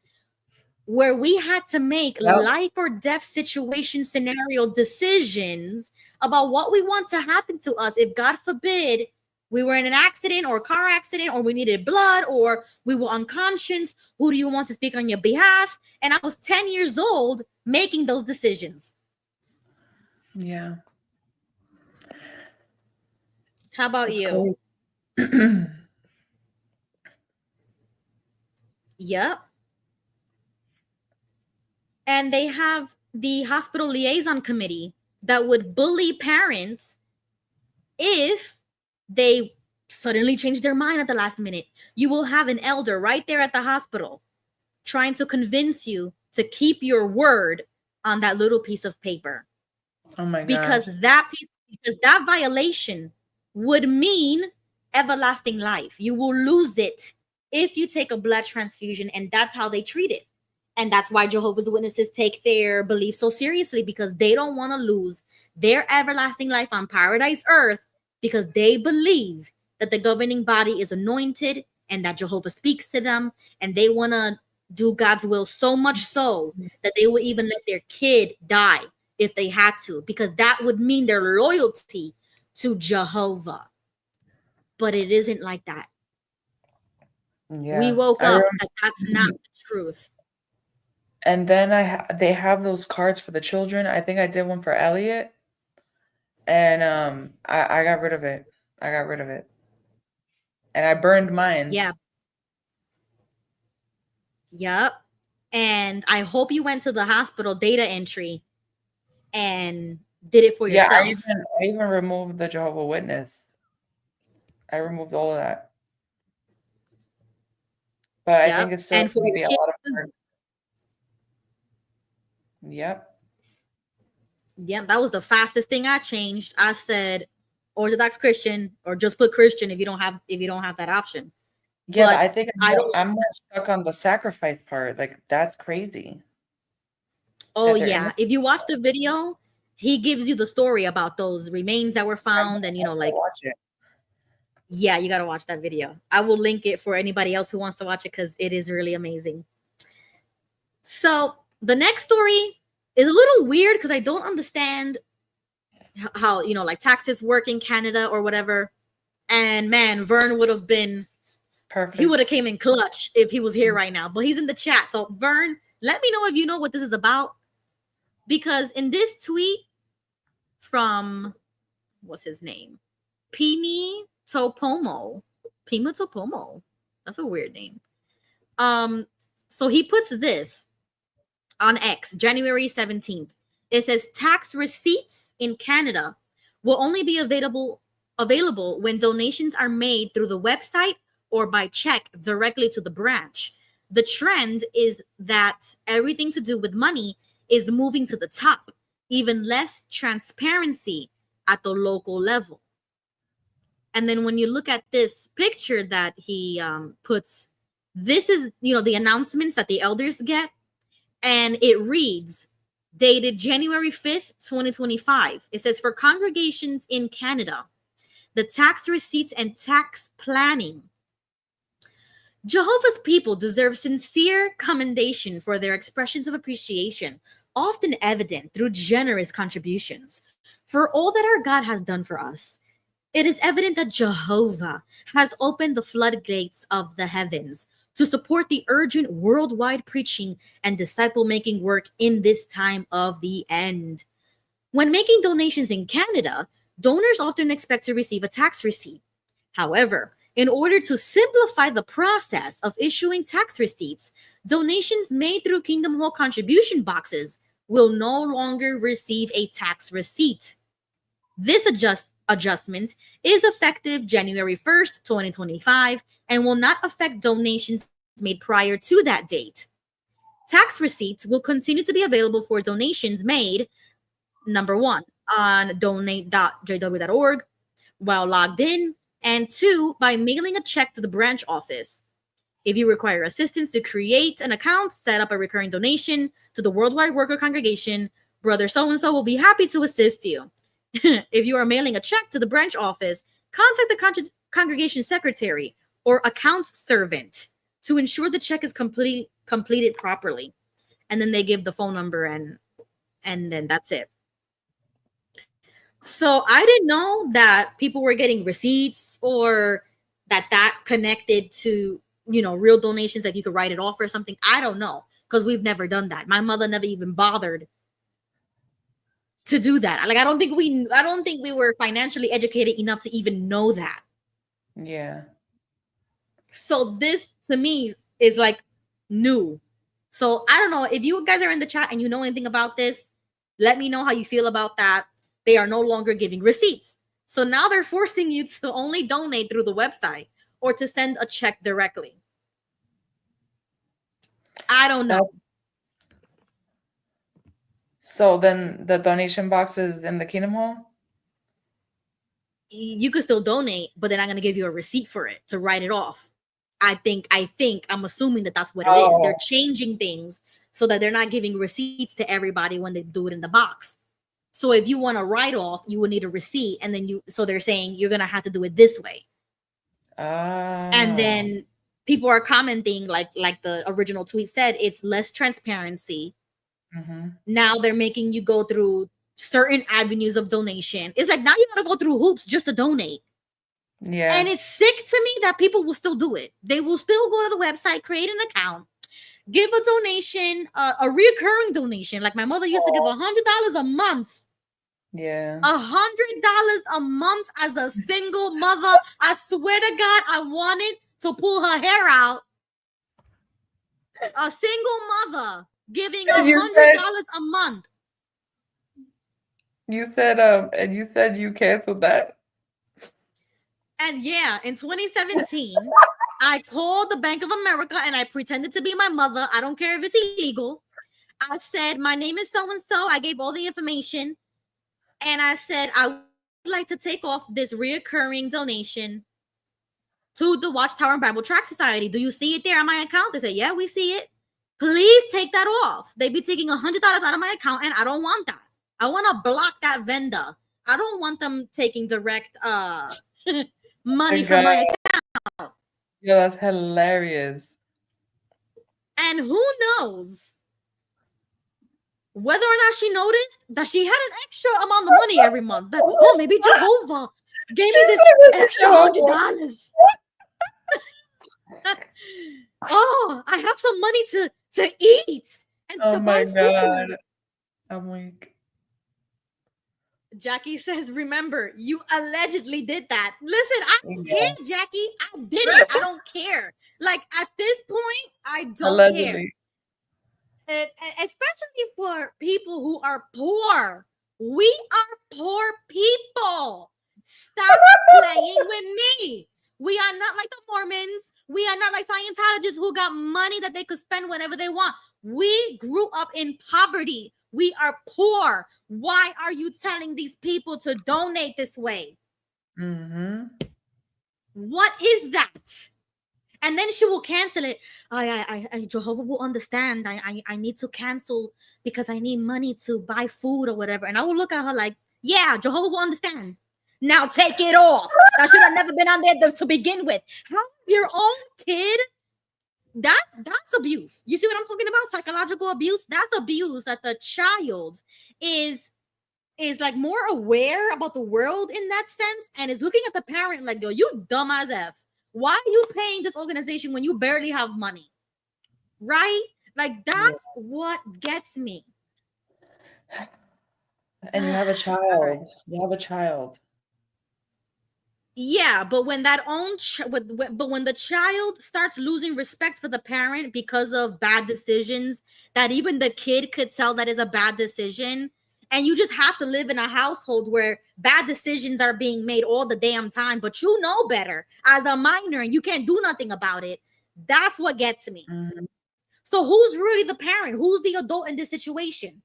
where we had to make life or death situation scenario decisions about what we want to happen to us. If God forbid we were in an accident or a car accident, or we needed blood, or we were unconscious, who do you want to speak on your behalf? And I was 10 years old making those decisions. Yeah. How about you? Yep. And they have the hospital liaison committee that would bully parents if they suddenly change their mind at the last minute. You will have an elder right there at the hospital trying to convince you to keep your word on that little piece of paper. Oh my God. Because that violation would mean everlasting life. You will lose it if you take a blood transfusion, and that's how they treat it. And that's why Jehovah's Witnesses take their belief so seriously, because they don't want to lose their everlasting life on paradise earth, because they believe that the governing body is anointed and that Jehovah speaks to them, and they want to do God's will so much so that they will even let their kid die if they had to, because that would mean their loyalty to Jehovah. But it isn't like that. Yeah. We woke up that that's not the truth. And then they have those cards for the children. I think I did one for Elliot, and I got rid of it. And I burned mine. Yeah. Yep. And I hope you went to the hospital data entry and did it for yourself. Yeah, I even removed the Jehovah's Witness. I removed all of that. But I think it's still going to be a lot of work. Yep. Yeah, that was the fastest thing I changed. I said Orthodox Christian, or just put Christian if you don't have that option. Yeah, but I think I'm more stuck on the sacrifice part. Like, that's crazy. Oh yeah. If you watch the video, he gives you the story about those remains that were found, and like watch it. Yeah, you got to watch that video. I will link it for anybody else who wants to watch it because it is really amazing. So the next story is a little weird because I don't understand how like taxes work in Canada or whatever. And man, Vern would have been perfect. He would have came in clutch if he was here right now. But he's in the chat. So Vern, let me know if you know what this is about. Because in this tweet from, what's his name? Pima Topomo. That's a weird name. So he puts this on X, January 17th. It says tax receipts in Canada will only be available when donations are made through the website or by check directly to the branch. The trend is that everything to do with money is moving to the top, even less transparency at the local level. And then when you look at this picture that he puts, this is, the announcements that the elders get. And it reads, dated January 5th, 2025. It says, for congregations in Canada, the tax receipts and tax planning. Jehovah's people deserve sincere commendation for their expressions of appreciation, often evident through generous contributions, for all that our God has done for us. It is evident that Jehovah has opened the floodgates of the heavens to support the urgent worldwide preaching and disciple-making work in this time of the end. When making donations in Canada, donors often expect to receive a tax receipt. However, in order to simplify the process of issuing tax receipts, donations made through Kingdom Hall contribution boxes will no longer receive a tax receipt. This adjustment is effective January 1st, 2025, and will not affect donations made prior to that date. Tax receipts will continue to be available for donations made, number 1, on donate.jw.org while logged in, and 2, by mailing a check to the branch office. If you require assistance to create an account, set up a recurring donation to the Worldwide Worker Congregation, Brother so-and-so will be happy to assist you. If you are mailing a check to the branch office, contact the congregation secretary or account servant to ensure the check is completed properly. And then they give the phone number and then that's it. So I didn't know that people were getting receipts or that connected to, real donations, like you could write it off or something. I don't know, because we've never done that. My mother never even bothered to do that. Like, I don't think we were financially educated enough to even know that. Yeah. So this to me is like new. So I don't know if you guys are in the chat and you know anything about this, let me know how you feel about that. They are no longer giving receipts. So now they're forcing you to only donate through the website or to send a check directly. I don't know. So then the donation box is in the Kingdom Hall? You could still donate, but they're not going to give you a receipt for it to write it off. I'm assuming that's what it is. They're changing things so that they're not giving receipts to everybody when they do it in the box. So if you want to write off, you would need a receipt. And then so they're saying you're going to have to do it this way. And then people are commenting like the original tweet said, it's less transparency. Mm-hmm. Now they're making you go through certain avenues of donation. It's like now you got to go through hoops just to donate. Yeah. And it's sick to me that people will still do it. They will still go to the website, create an account, give a donation, a reoccurring donation. Like my mother used to give $100 a month. Yeah. $100 a month as a single mother. I swear to God, I wanted to pull her hair out. A single mother giving $100 a month. You said you canceled that. And yeah, in 2017, I called the Bank of America and I pretended to be my mother. I don't care if it's illegal. I said, my name is so-and-so. I gave all the information. And I said, I would like to take off this reoccurring donation to the Watchtower and Bible Tract Society. Do you see it there on my account? They said, yeah, we see it. Please take that off. They be taking $100 out of my account and I don't want that. I want to block that vendor. I don't want them taking direct money from my account. Yeah, that's hilarious. And who knows whether or not she noticed that she had an extra amount of money every month. That, oh, maybe Jehovah gave me this extra $100. Oh, I have some money to eat and to buy food. I'm weak. Jackie says, remember, you allegedly did that. Listen, I don't care, Jackie. I did it. I don't care. Like, at this point, I don't care. And especially for people who are poor. We are poor people. Stop playing with me. We are not like the Mormons. We are not like Scientologists who got money that they could spend whenever they want. We grew up in poverty. We are poor. Why are you telling these people to donate this way? What is that? And then she will cancel it. I Jehovah will understand. I need to cancel because I need money to buy food or whatever. And I will look at her like, yeah, Jehovah will understand. Now take it off. That should have never been on there to begin with. How your own kid? That's abuse. You see what I'm talking about? Psychological abuse. That's abuse that the child is like more aware about the world in that sense and is looking at the parent like, yo, you dumb as F. Why are you paying this organization when you barely have money? Right? Like, that's what gets me. And you have a child. You have a child. Yeah, but when that but when the child starts losing respect for the parent because of bad decisions that even the kid could tell that is a bad decision, and you just have to live in a household where bad decisions are being made all the damn time, but you know better as a minor and you can't do nothing about it. That's what gets me. So who's really the parent? Who's the adult in this situation?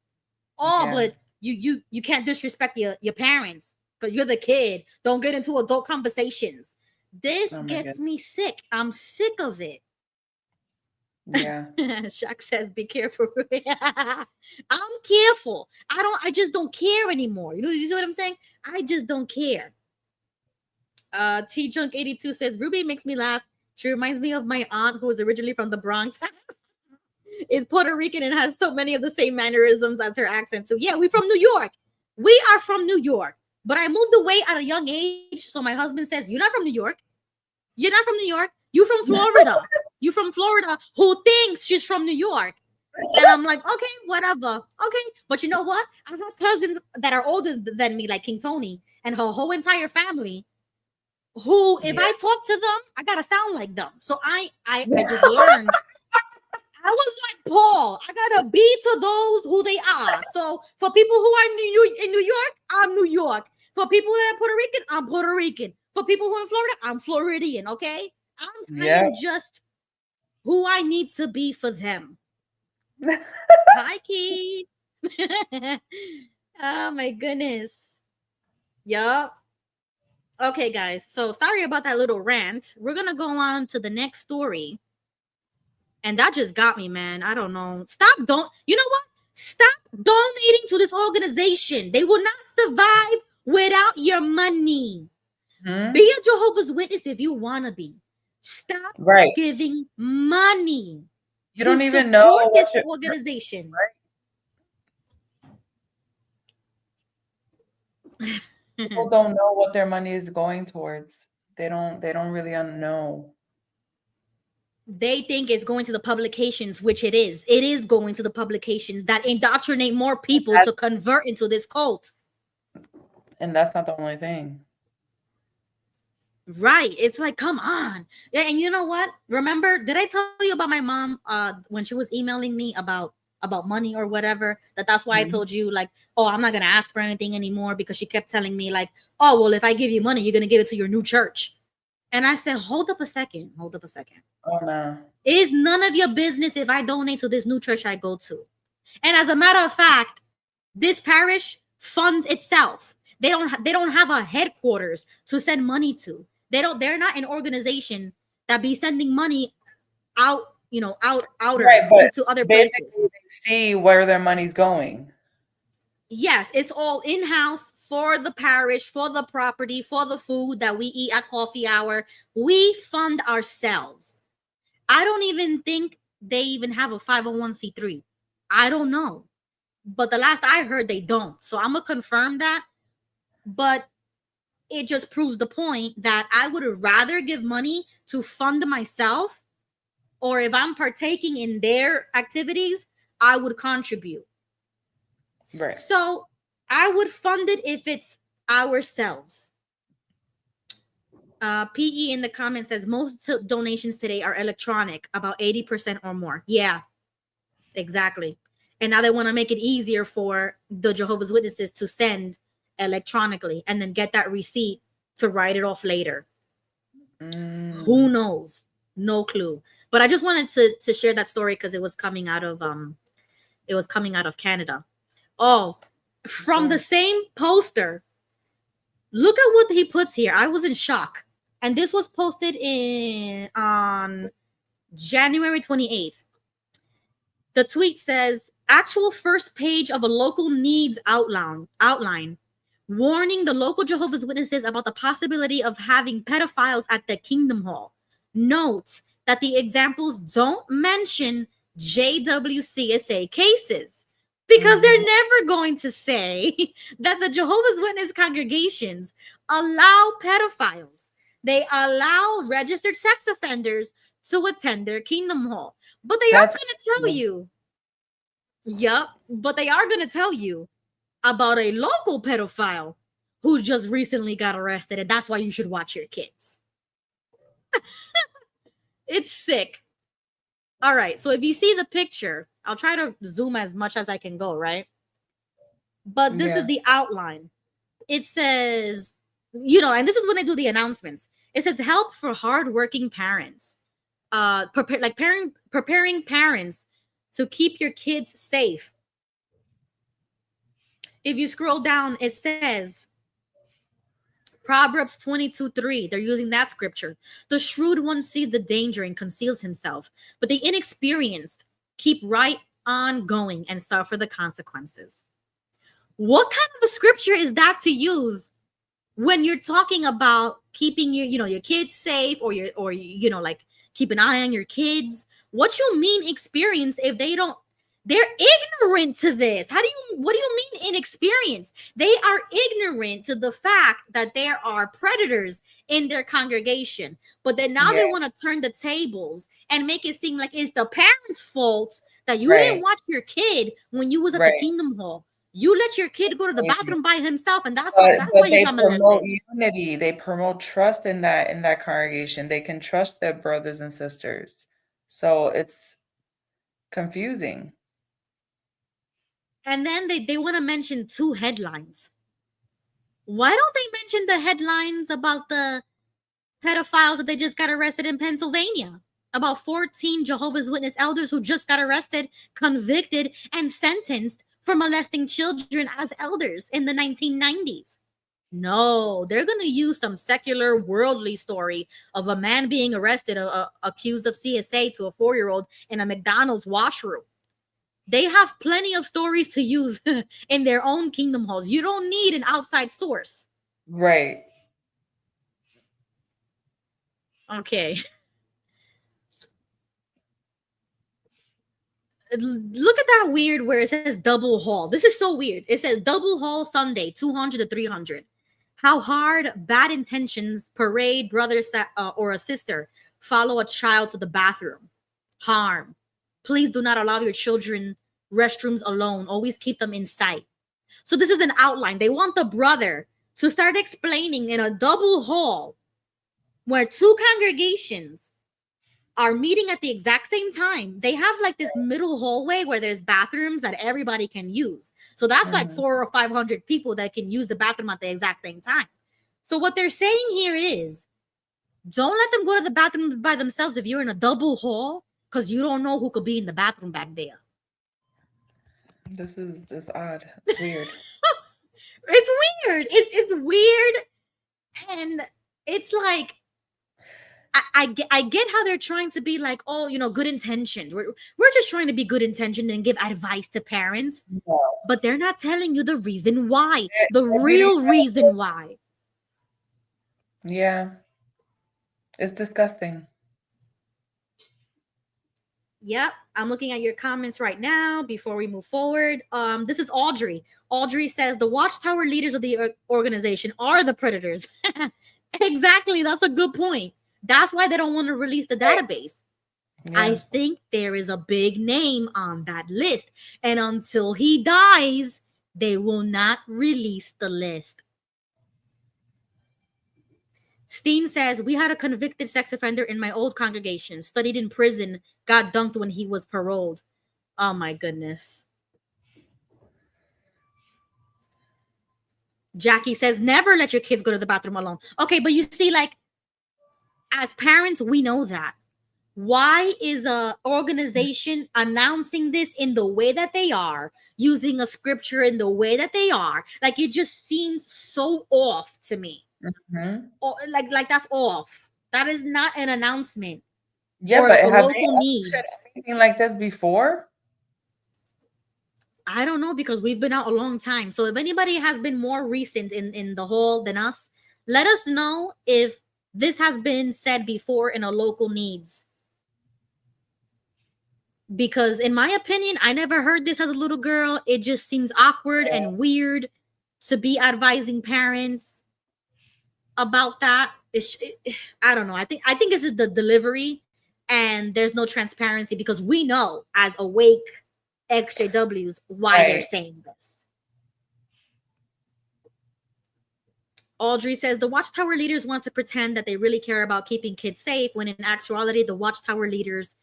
Oh, but you can't disrespect your parents. But you're the kid. Don't get into adult conversations. This gets me sick. I'm sick of it. Yeah. Shaq says, be careful. I'm careful. I just don't care anymore. You see what I'm saying? I just don't care. T-Junk82 says, Ruby makes me laugh. She reminds me of my aunt who was originally from the Bronx. Is Puerto Rican and has so many of the same mannerisms as her accent. So yeah, we're from New York. We are from New York. But I moved away at a young age. So my husband says, you're not from New York. You're not from New York. You're from Florida. You're from Florida who thinks she's from New York. And I'm like, okay, whatever. Okay. But you know what? I have cousins that are older than me, like King Tony and her whole entire family, who, if I talk to them, I got to sound like them. So I just learned. I was like Paul. I gotta be to those who they are. So for people who are in New York, I'm New York. For people that are Puerto Rican, I'm Puerto Rican. For people who are in Florida, I'm Floridian. Okay, I am just who I need to be for them. Hi, Keith. Oh my goodness. Yup. Okay, guys. So sorry about that little rant. We're gonna go on to the next story. And that just got me, man. I don't know. You know what? Stop donating to this organization. They will not survive without your money. Be a Jehovah's Witness if you want to be. Stop giving money. You don't even know this organization. People don't know what their money is going towards. They don't really know. They think it's going to the publications, which it is. It is going to the publications that indoctrinate more people to convert into this cult. And that's not the only thing. Right. It's like, come on. Yeah, and you know what? Remember, did I tell you about my mom when she was emailing me about money or whatever? That's why I told you, like, oh, I'm not going to ask for anything anymore, because she kept telling me, like, oh, well, if I give you money, you're going to give it to your new church. And I said, hold up a second. Oh, no. It's none of your business if I donate to this new church I go to. And as a matter of fact, this parish funds itself. They don't have a headquarters to send money to. They're not an organization that be sending money out, to other places. They see where their money's going. Yes, it's all in-house for the parish, for the property, for the food that we eat at coffee hour. We fund ourselves. I don't even think they even have a 501c3. I don't know. But the last I heard, they don't. So I'm going to confirm that. But it just proves the point that I would rather give money to fund myself, or if I'm partaking in their activities, I would contribute. Right. So I would fund it if it's ourselves. PE in the comments says most donations today are electronic, about 80% or more. Yeah, exactly. And now they want to make it easier for the Jehovah's Witnesses to send electronically and then get that receipt to write it off later. Who knows? No clue. But I just wanted to share that story because it was coming out of Canada. Oh, from the same poster. Look at what he puts here. I was in shock. And this was posted on January 28th. The tweet says, actual first page of a local needs outline warning the local Jehovah's Witnesses about the possibility of having pedophiles at the Kingdom Hall. Note that the examples don't mention JWCSA cases, because they're never going to say that the Jehovah's Witness congregations allow pedophiles. They allow registered sex offenders to attend their Kingdom Hall. But they are going to tell you. Yep. But they are going to tell you about a local pedophile who just recently got arrested, and that's why you should watch your kids. It's sick. All right. So if you see the picture, I'll try to zoom as much as I can go, right? But this is the outline. It says, and this is when they do the announcements. It says help for hardworking parents. Preparing parents to keep your kids safe. If you scroll down, it says Proverbs 22:3. They're using that scripture. The shrewd one sees the danger and conceals himself, but the inexperienced keep right on going and suffer the consequences. What kind of a scripture is that to use when you're talking about keeping your kids safe, or like keep an eye on your kids? What you mean experienced if they're ignorant to this? What do you mean inexperienced? They are ignorant to the fact that there are predators in their congregation. But then now they want to turn the tables and make it seem like it's the parents' fault that you didn't watch your kid when you was at the Kingdom Hall. You let your kid go to the bathroom by himself, and that's why you got molested. Promote unity. They promote trust in that congregation. They can trust their brothers and sisters. So it's confusing. And then they want to mention 2 headlines. Why don't they mention the headlines about the pedophiles that they just got arrested in Pennsylvania? About 14 Jehovah's Witness elders who just got arrested, convicted, and sentenced for molesting children as elders in the 1990s. No, they're going to use some secular, worldly story of a man being arrested, accused of CSA to a 4-year-old in a McDonald's washroom. They have plenty of stories to use in their own Kingdom Halls. You don't need an outside source. Right. Okay. Look at that weird where it says double hall. This is so weird. It says double hall Sunday, 200 to 300. How hard bad intentions parade brother or a sister follow a child to the bathroom. Harm. Please do not allow your children restrooms alone. Always keep them in sight. So this is an outline. They want the brother to start explaining in a double hall where 2 congregations are meeting at the exact same time. They have like this middle hallway where there's bathrooms that everybody can use. So that's like 400 or 500 people that can use the bathroom at the exact same time. So what they're saying here is, don't let them go to the bathroom by themselves if you're in a double hall, because you don't know who could be in the bathroom back there. This is odd. It's weird. It's weird. It's weird. And it's like, I get how they're trying to be like, oh, you know, good intentioned. We're just trying to be good intentioned and give advice to parents, but they're not telling you the reason why, the real reason why. Yeah, it's disgusting. Yep, I'm looking at your comments right now before we move forward. This is Audrey. Audrey says the watchtower leaders of the organization are the predators. Exactly, that's a good point. That's why they don't want to release the database. Yeah. I think there is a big name on that list, and until he dies, they will not release the list. Steen says, we had a convicted sex offender in my old congregation, studied in prison, got dunked when he was paroled. Oh my goodness. Jackie says, never let your kids go to the bathroom alone. Okay, but you see, like, as parents, we know that. Why is a organization announcing this in the way that they are, using a scripture in the way that they are? Like, it just seems so off to me. Mm-hmm. Or, like that's off. That is not an announcement. Yeah, but have they said anything like this before? I don't know, because we've been out a long time. So if anybody has been more recent in the whole than us, let us know if this has been said before in a local needs. Because in my opinion, I never heard this as a little girl. It just seems awkward and weird to be advising parents about that. I don't know. I think it's just the delivery, and there's no transparency, because we know as awake XJWs why they're saying this. Audrey says the watchtower leaders want to pretend that they really care about keeping kids safe, when in actuality the watchtower leaders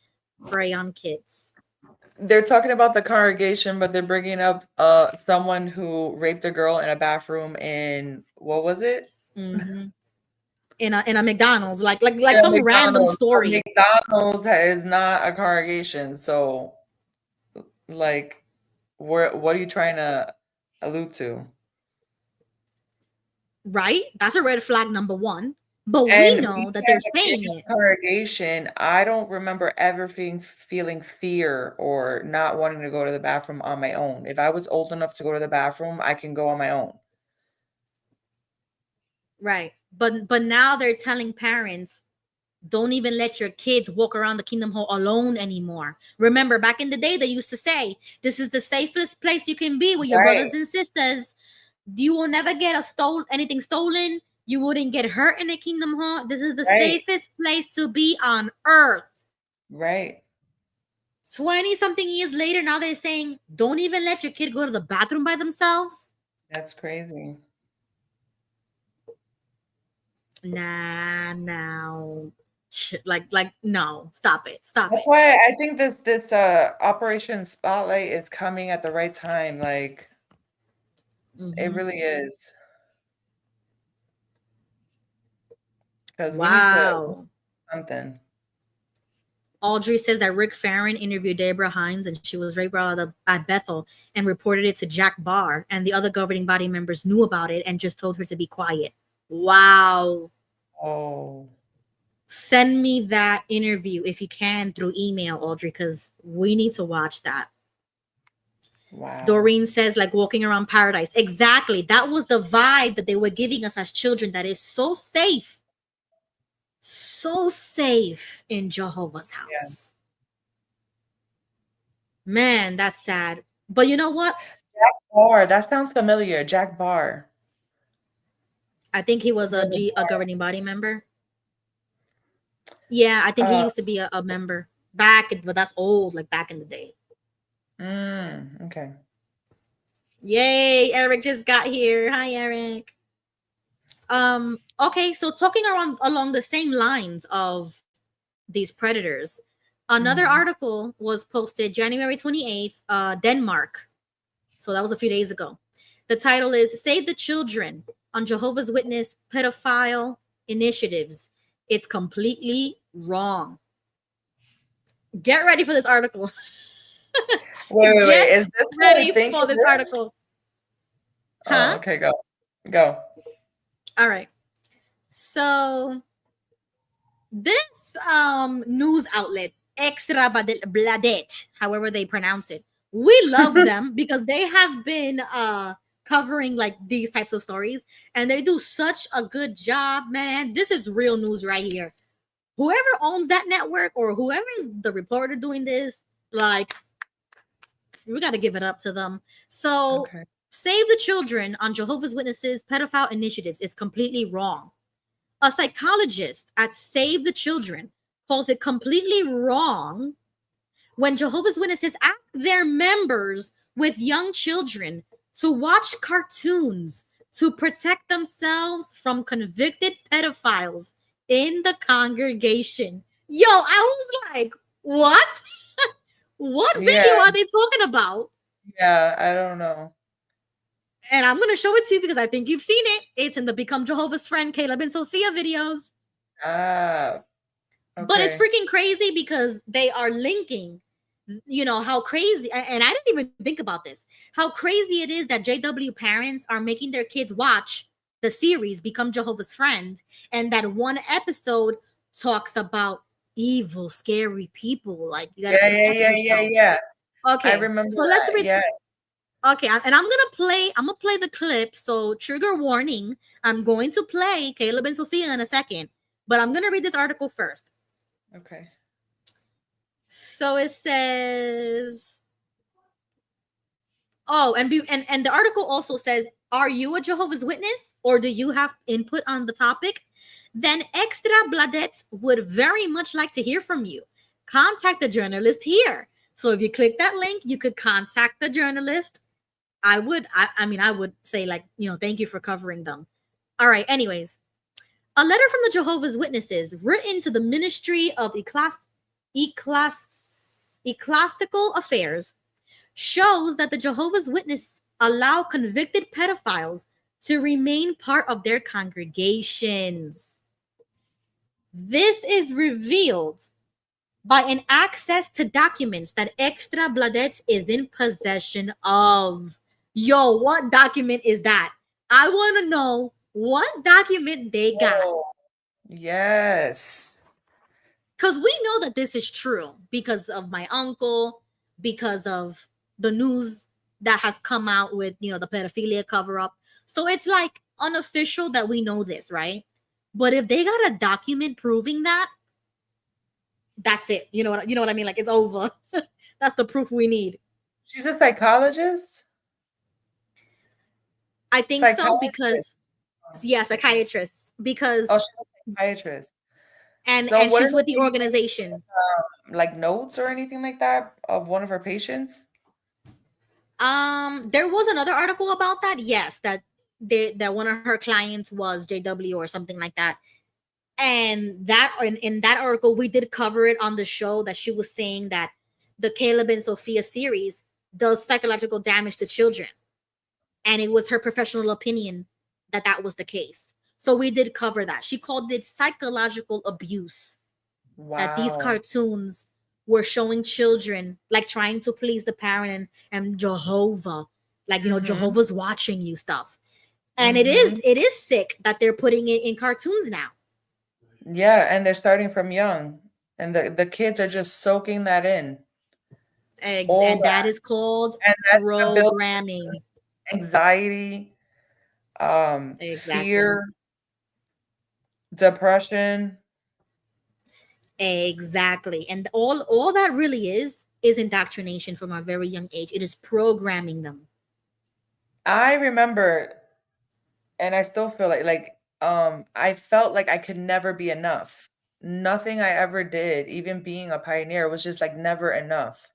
prey on kids. They're talking about the congregation, but they're bringing up someone who raped a girl in a bathroom in, what was it? Mm-hmm. In a McDonald's, like some random story. McDonald's is not a congregation, so like, what are you trying to allude to? Right, that's a red flag, number one. But we know that they're saying it. Congregation, I don't remember ever feeling fear or not wanting to go to the bathroom on my own. If I was old enough to go to the bathroom, I can go on my own. Right. But now they're telling parents, don't even let your kids walk around the Kingdom Hall alone anymore. Remember, back in the day, they used to say, this is the safest place you can be with your brothers and sisters. You will never get anything stolen. You wouldn't get hurt in the Kingdom Hall. This is the safest place to be on earth. Right. 20-something years later, now they're saying, don't even let your kid go to the bathroom by themselves. That's crazy. Nah, no. Like, no. Stop it. That's why I think this Operation Spotlight is coming at the right time. Like, it really is. Because we need to do something. Audrey says that Rick Farron interviewed Deborah Hines, and she was raped at Bethel, and reported it to Jack Barr, and the other governing body members knew about it and just told her to be quiet. Wow. Oh. Send me that interview if you can through email, Audrey, because we need to watch that. Wow. Doreen says, like walking around paradise. Exactly. That was the vibe that they were giving us as children, that is so safe. So safe in Jehovah's house. Yeah. Man, that's sad. But you know what? Jack Barr. That sounds familiar. Jack Barr. I think he was a governing body member. Yeah, I think he used to be a member but that's old, like back in the day. Okay. Yay, Eric just got here. Hi, Eric. Okay, so talking along the same lines of these predators, another article was posted January 28th, Denmark. So that was a few days ago. The title is Save the Children on Jehovah's Witness Pedophile Initiatives. It's completely wrong. Get ready for this article. Wait. Is this ready for this article? Huh? Oh, okay, go. All right. So This news outlet, Extra Bladet, however they pronounce it, we love them because they have been covering like these types of stories, and they do such a good job, man. This is real news right here. Whoever owns that network or whoever is the reporter doing this, like, we got to give it up to them. So Save the Children on Jehovah's Witnesses pedophile initiatives is completely wrong. A psychologist at Save the Children calls it completely wrong when Jehovah's Witnesses ask their members with young children to watch cartoons to protect themselves from convicted pedophiles in the congregation. Yo, I was like, what? What video are they talking about? Yeah, I don't know. And I'm going to show it to you because I think you've seen it. It's in the Become Jehovah's Friend, Caleb and Sophia videos. Okay. But it's freaking crazy because they are linking, you know, how crazy, and I didn't even think about this, how crazy it is that JW parents are making their kids watch the series Become Jehovah's Friend, and that one episode talks about evil, scary people. Like, you gotta protect yourself. Yeah. Okay, I remember so let's read. Yeah. Okay, and I'm gonna play the clip. So trigger warning. I'm going to play Caleb and Sophia in a second, but I'm gonna read this article first. Okay. So it says, oh, and the article also says, are you a Jehovah's Witness or do you have input on the topic? Then Extra Bladet would very much like to hear from you. Contact the journalist here. So if you click that link, you could contact the journalist. I would say, like, you know, thank you for covering them. All right. Anyways, a letter from the Jehovah's Witnesses written to the Ministry of Ecclesiastical Affairs shows that the Jehovah's Witnesses allow convicted pedophiles to remain part of their congregations. This is revealed by an access to documents that Extra Bladet is in possession of. Yo, what document is that? I want to know what document they got. Yes. Because we know that this is true because of my uncle, because of the news that has come out with, you know, the pedophilia cover up. So it's like unofficial that we know this, right? But if they got a document proving that, that's it. You know what I mean? Like, it's over. That's the proof we need. She's a psychologist? I think so because, yeah, psychiatrist. Because she's a psychiatrist. And So she's with the organization. Like notes or anything like that of one of her patients? There was another article about that. Yes, that one of her clients was JW or something like that. And that in that article, we did cover it on the show, that she was saying that the Caleb and Sophia series does psychological damage to children. And it was her professional opinion that that was the case. So we did cover that. She called it psychological abuse. Wow. That these cartoons were showing children, like, trying to please the parent and Jehovah, like, you know, Jehovah's watching you stuff. And it is sick that they're putting it in cartoons now. Yeah, and they're starting from young, and the kids are just soaking that in. And that is called programming. Anxiety, fear, depression. Exactly. And all that really is indoctrination from a very young age. It is programming them. I remember, and I still feel like I felt like I could never be enough. Nothing I ever did, even being a pioneer, was just like never enough.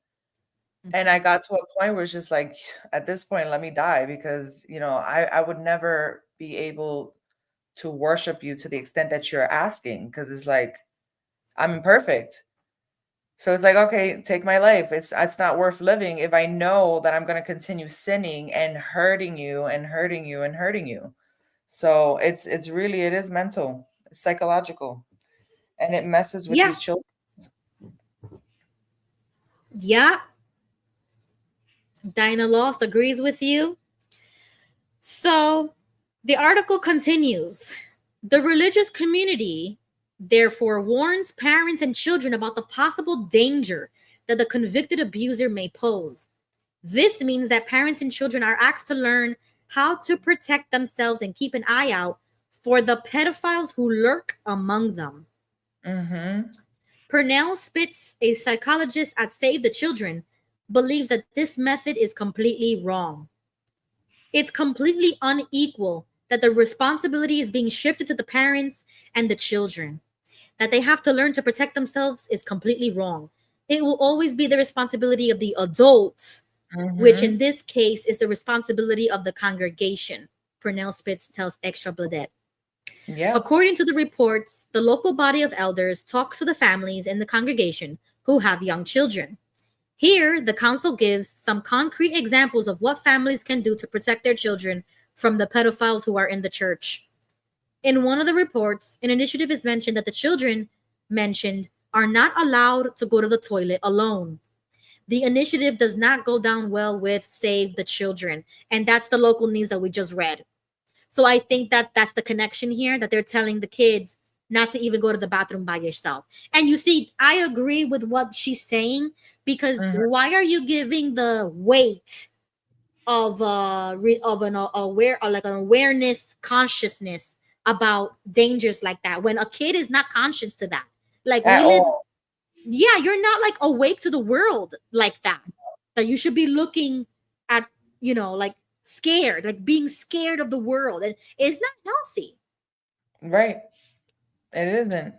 And I got to a point where it's just like, at this point, let me die, because, you know, I would never be able to worship you to the extent that you're asking, because it's like, I'm imperfect. So it's like, okay, take my life. It's not worth living if I know that I'm going to continue sinning and hurting you and hurting you and hurting you. So it is mental, it's psychological, and it messes with these children. Yeah. Dinah Lost agrees with you. So the article continues. The religious community therefore warns parents and children about the possible danger that the convicted abuser may pose. This means that parents and children are asked to learn how to protect themselves and keep an eye out for the pedophiles who lurk among them. Pernell Spitz, a psychologist at Save the Children, believes that this method is completely wrong. It's completely unequal that the responsibility is being shifted to the parents and the children. That they have to learn to protect themselves is completely wrong. It will always be the responsibility of the adults, which in this case is the responsibility of the congregation, Pernell Spitz tells Extra Bladet. Yeah. According to the reports, the local body of elders talks to the families in the congregation who have young children. Here, the council gives some concrete examples of what families can do to protect their children from the pedophiles who are in the church. In one of the reports, an initiative is mentioned that the children mentioned are not allowed to go to the toilet alone. The initiative does not go down well with Save the Children, and that's the local news that we just read. So I think that that's the connection here, that they're telling the kids not to even go to the bathroom by yourself. And you see, I agree with what she's saying, because why are you giving the weight of an awareness, consciousness about dangers like that when a kid is not conscious to that? Like At we live, all. yeah, you're not like awake to the world like that. That you should be looking at, like scared, like being scared of the world, and it's not healthy. Right. It isn't.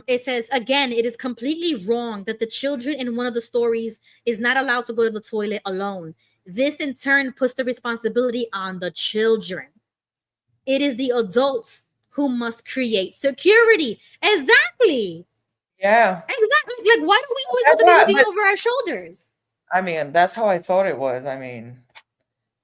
It says again, it is completely wrong that the children in one of the stories is not allowed to go to the toilet alone. This in turn puts the responsibility on the children. It is the adults who must create security. Exactly. Yeah. Exactly. Like, why do we always have to be looking over our shoulders? I mean, that's how I thought it was. I mean,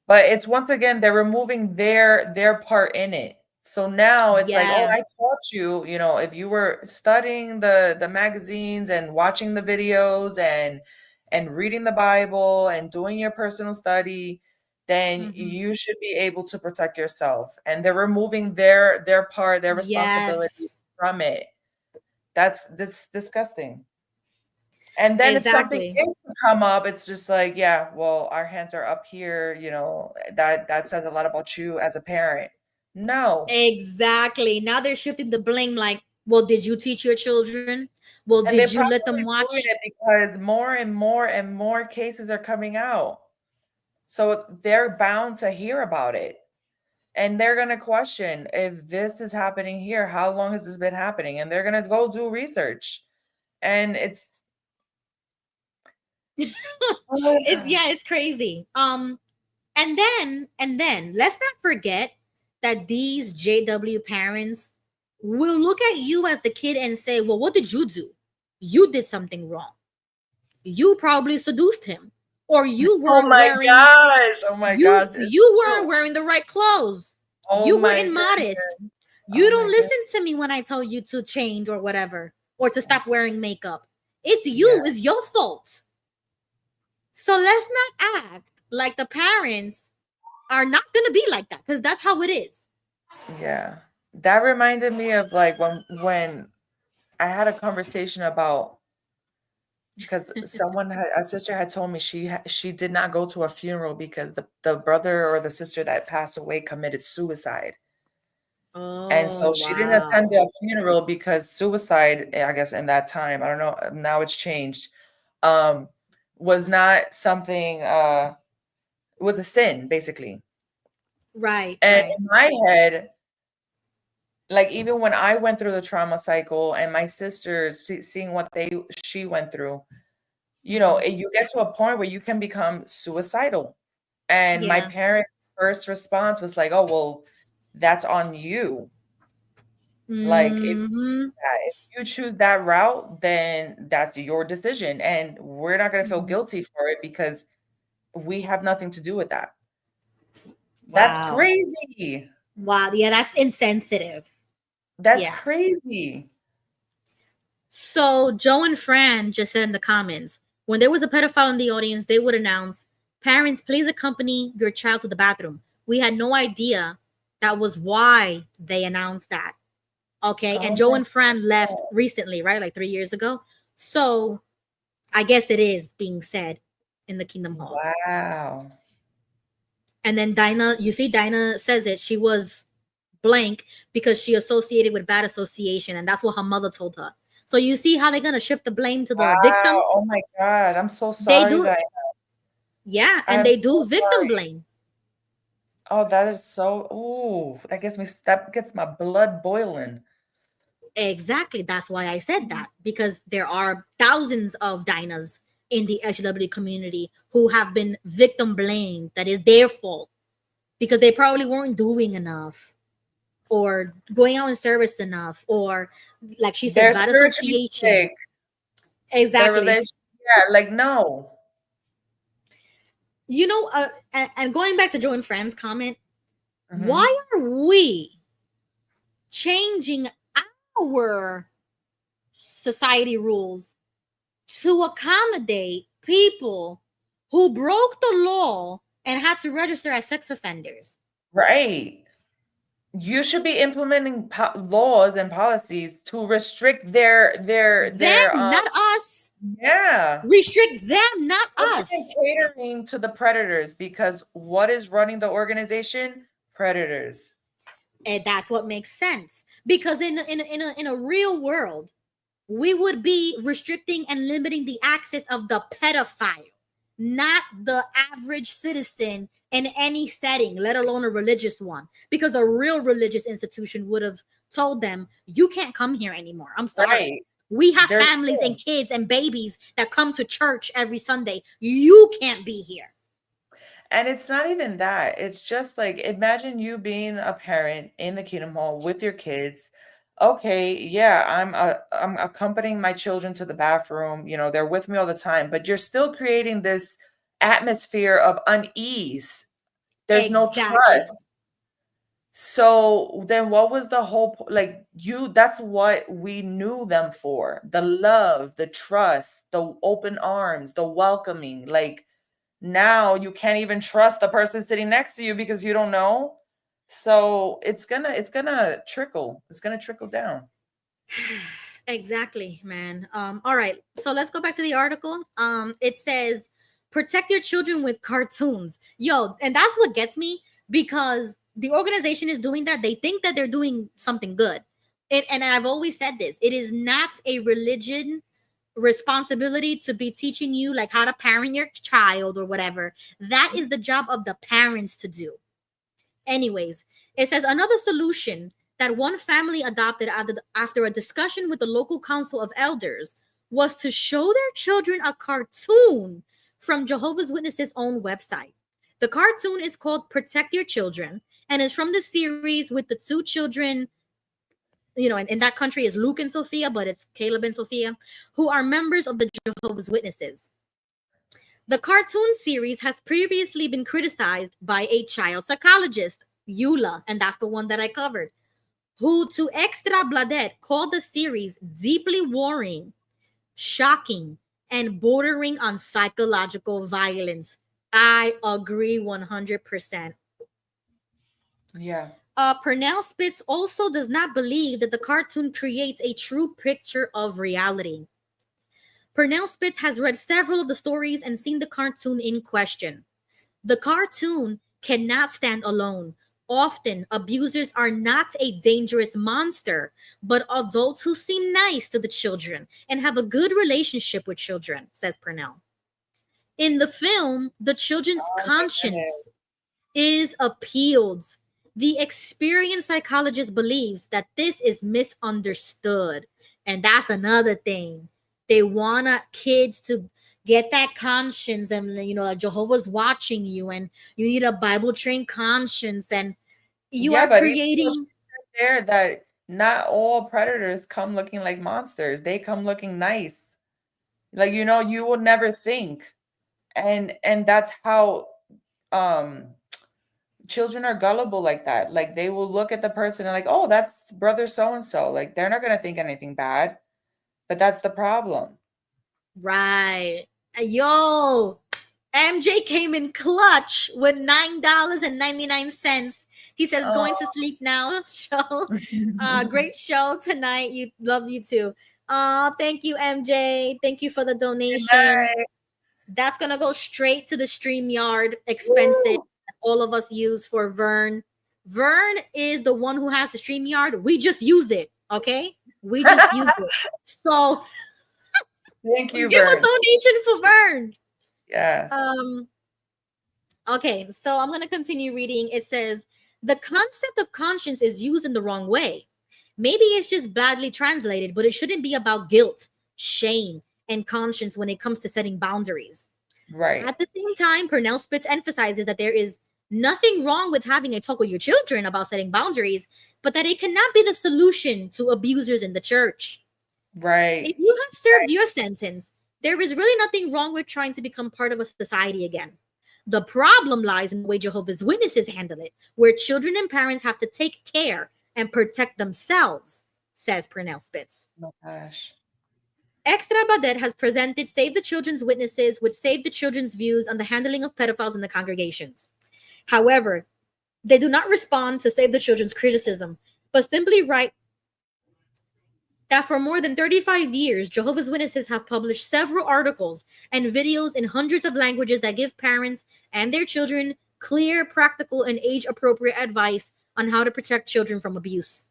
but it's once again, they're removing their part in it. So now it's like, oh, I taught you, if you were studying the magazines and watching the videos and reading the Bible and doing your personal study, then you should be able to protect yourself. And they're removing their part, their responsibility from it. That's disgusting. And then if something is to come up, it's just like, yeah, well, our hands are up here, that says a lot about you as a parent. No. Exactly. Now they're shifting the blame, like, well, did you teach your children? Well, And did you let them watch? doing it because more and more and more cases are coming out. So they're bound to hear about it. And they're going to question, if this is happening here, how long has this been happening? And they're going to go do research. And it's it's crazy. And then let's not forget that these JW parents will look at you as the kid and say, well, what did you do? You did something wrong. You probably seduced him, or you weren't Oh my gosh. You weren't wearing the right clothes. You were immodest. You don't listen to me when I tell you to change or whatever, or to stop wearing makeup. It's you. It's your fault. So let's not act like the parents are not going to be like that, because that's how it is. Yeah. That reminded me of like when I had a conversation about, because a sister had told me she did not go to a funeral because the brother or the sister that passed away committed suicide. And so she didn't attend their funeral because suicide, I guess in that time, I don't know, now it's changed, was not something, was a sin, basically. Right. And in my head, like even when I went through the trauma cycle and my sisters seeing what she went through, you get to a point where you can become suicidal. And my parents' first response was like, oh, well, that's on you. Like if you choose that route, then that's your decision. And we're not going to feel guilty for it because we have nothing to do with that. That's crazy. Wow. Yeah, that's insensitive. That's crazy. So Joe and Fran just said in the comments, when there was a pedophile in the audience, they would announce, parents, please accompany your child to the bathroom. We had no idea that was why they announced that. Okay. And Joe and Fran left recently, right? Like 3 years ago. So I guess it is being said in the Kingdom Halls. Wow. And then Dinah says it. She was blank because she associated with bad association. And that's what her mother told her. So you see how they're going to shift the blame to the victim? Oh my God. I'm so sorry. They do. Yeah. And they do victim blame. Oh, that is so, ooh, that gets my blood boiling. Exactly. That's why I said that, because there are thousands of Dinahs in the LGBT community who have been victim blamed. That is their fault because they probably weren't doing enough or going out in service enough, or like she said, bad association. Exactly. Yeah, like no. You know, and going back to Joe and Fran's comment, why are we changing our society rules to accommodate people who broke the law and had to register as sex offenders? Right. You should be implementing laws and policies to restrict their not us. Yeah. Restrict them, not us. Catering to the predators, because what is running the organization? Predators. And that's what makes sense, because in a real world, we would be restricting and limiting the access of the pedophile, not the average citizen in any setting, let alone a religious one, because a real religious institution would have told them, you can't come here anymore. I'm sorry. Right. We have families and kids and babies that come to church every Sunday. You can't be here. And it's not even that. It's just like, imagine you being a parent in the Kingdom Hall with your kids. Okay, yeah, I'm accompanying my children to the bathroom. You know, they're with me all the time, but you're still creating this atmosphere of unease. There's no trust. So then what was the whole, that's what we knew them for. The love, the trust, the open arms, the welcoming. Like, now you can't even trust the person sitting next to you because you don't know. So it's gonna trickle. It's gonna trickle down. Exactly, man. All right. So let's go back to the article. It says, protect your children with cartoons. Yo, and that's what gets me, because the organization is doing that. They think that they're doing something good. And I've always said this. It is not a religion responsibility to be teaching you like how to parent your child or whatever. That is the job of the parents to do. Anyways, it says another solution that one family adopted after a discussion with the local council of elders was to show their children a cartoon from Jehovah's Witnesses' own website. The cartoon is called Protect Your Children and is from the series with the two children, you know, in that country is Luke and Sophia, but it's Caleb and Sophia, who are members of the Jehovah's Witnesses. The cartoon series has previously been criticized by a child psychologist, Eula, and that's the one that I covered, who to Extra Bladet called the series deeply worrying, shocking, and bordering on psychological violence. I agree 100%. Yeah. Pernell Spitz also does not believe that the cartoon creates a true picture of reality. Pernell Spitz has read several of the stories and seen the cartoon in question. The cartoon cannot stand alone. Often, abusers are not a dangerous monster, but adults who seem nice to the children and have a good relationship with children, says Pernell. In the film, the children's conscience is appealed. The experienced psychologist believes that this is misunderstood. And that's another thing. They want kids to get that conscience, and, you know, like Jehovah's watching you, and you need a Bible-trained conscience, and you are creating there that not all predators come looking like monsters. They come looking nice. Like, you know, you will never think. And that's how children are gullible like that. Like, they will look at the person and like, oh, that's brother so-and-so. Like, they're not going to think anything bad. But that's the problem. Right. Yo, MJ came in clutch with $9.99. He says, going to sleep now. Show. Great show tonight. Love you too. Thank you, MJ. Thank you for the donation. That's gonna go straight to the StreamYard expenses that all of us use for Vern. Vern is the one who has the StreamYard. We just use it, okay? We just use it. So thank you, give Vern. a donation for Vern. Yes. Okay, so I'm gonna continue reading. It says the concept of conscience is used in the wrong way. Maybe it's just badly translated, but it shouldn't be about guilt, shame, and conscience when it comes to setting boundaries. Right. At the same time, Pernell Spitz emphasizes that there is nothing wrong with having a talk with your children about setting boundaries, but that it cannot be the solution to abusers in the church. Right. If you have served your sentence, there is really nothing wrong with trying to become part of a society again. The problem lies in the way Jehovah's Witnesses handle it, where children and parents have to take care and protect themselves, says Pernell Spitz. Oh my gosh. Extra Badet has presented Save the Children's Witnesses, which Save the Children's views on the handling of pedophiles in the congregations. However, they do not respond to Save the Children's criticism, but simply write that for more than 35 years, Jehovah's Witnesses have published several articles and videos in hundreds of languages that give parents and their children clear, practical, and age-appropriate advice on how to protect children from abuse.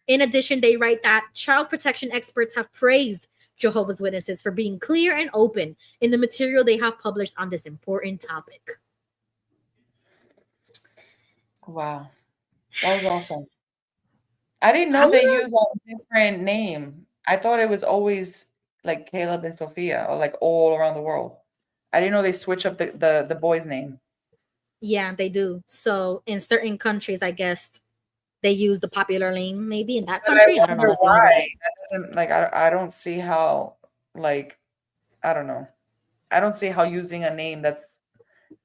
In addition, they write that child protection experts have praised Jehovah's Witnesses for being clear and open in the material they have published on this important topic. Wow. That was awesome. I didn't know they use a different name. I thought it was always like Caleb and Sophia, or like all around the world. I didn't know they switch up the boy's name. Yeah, they do. So in certain countries, I guess they use the popular name. Maybe in that country, I don't know why. That doesn't like I don't see how like I don't know. I don't see how using a name that's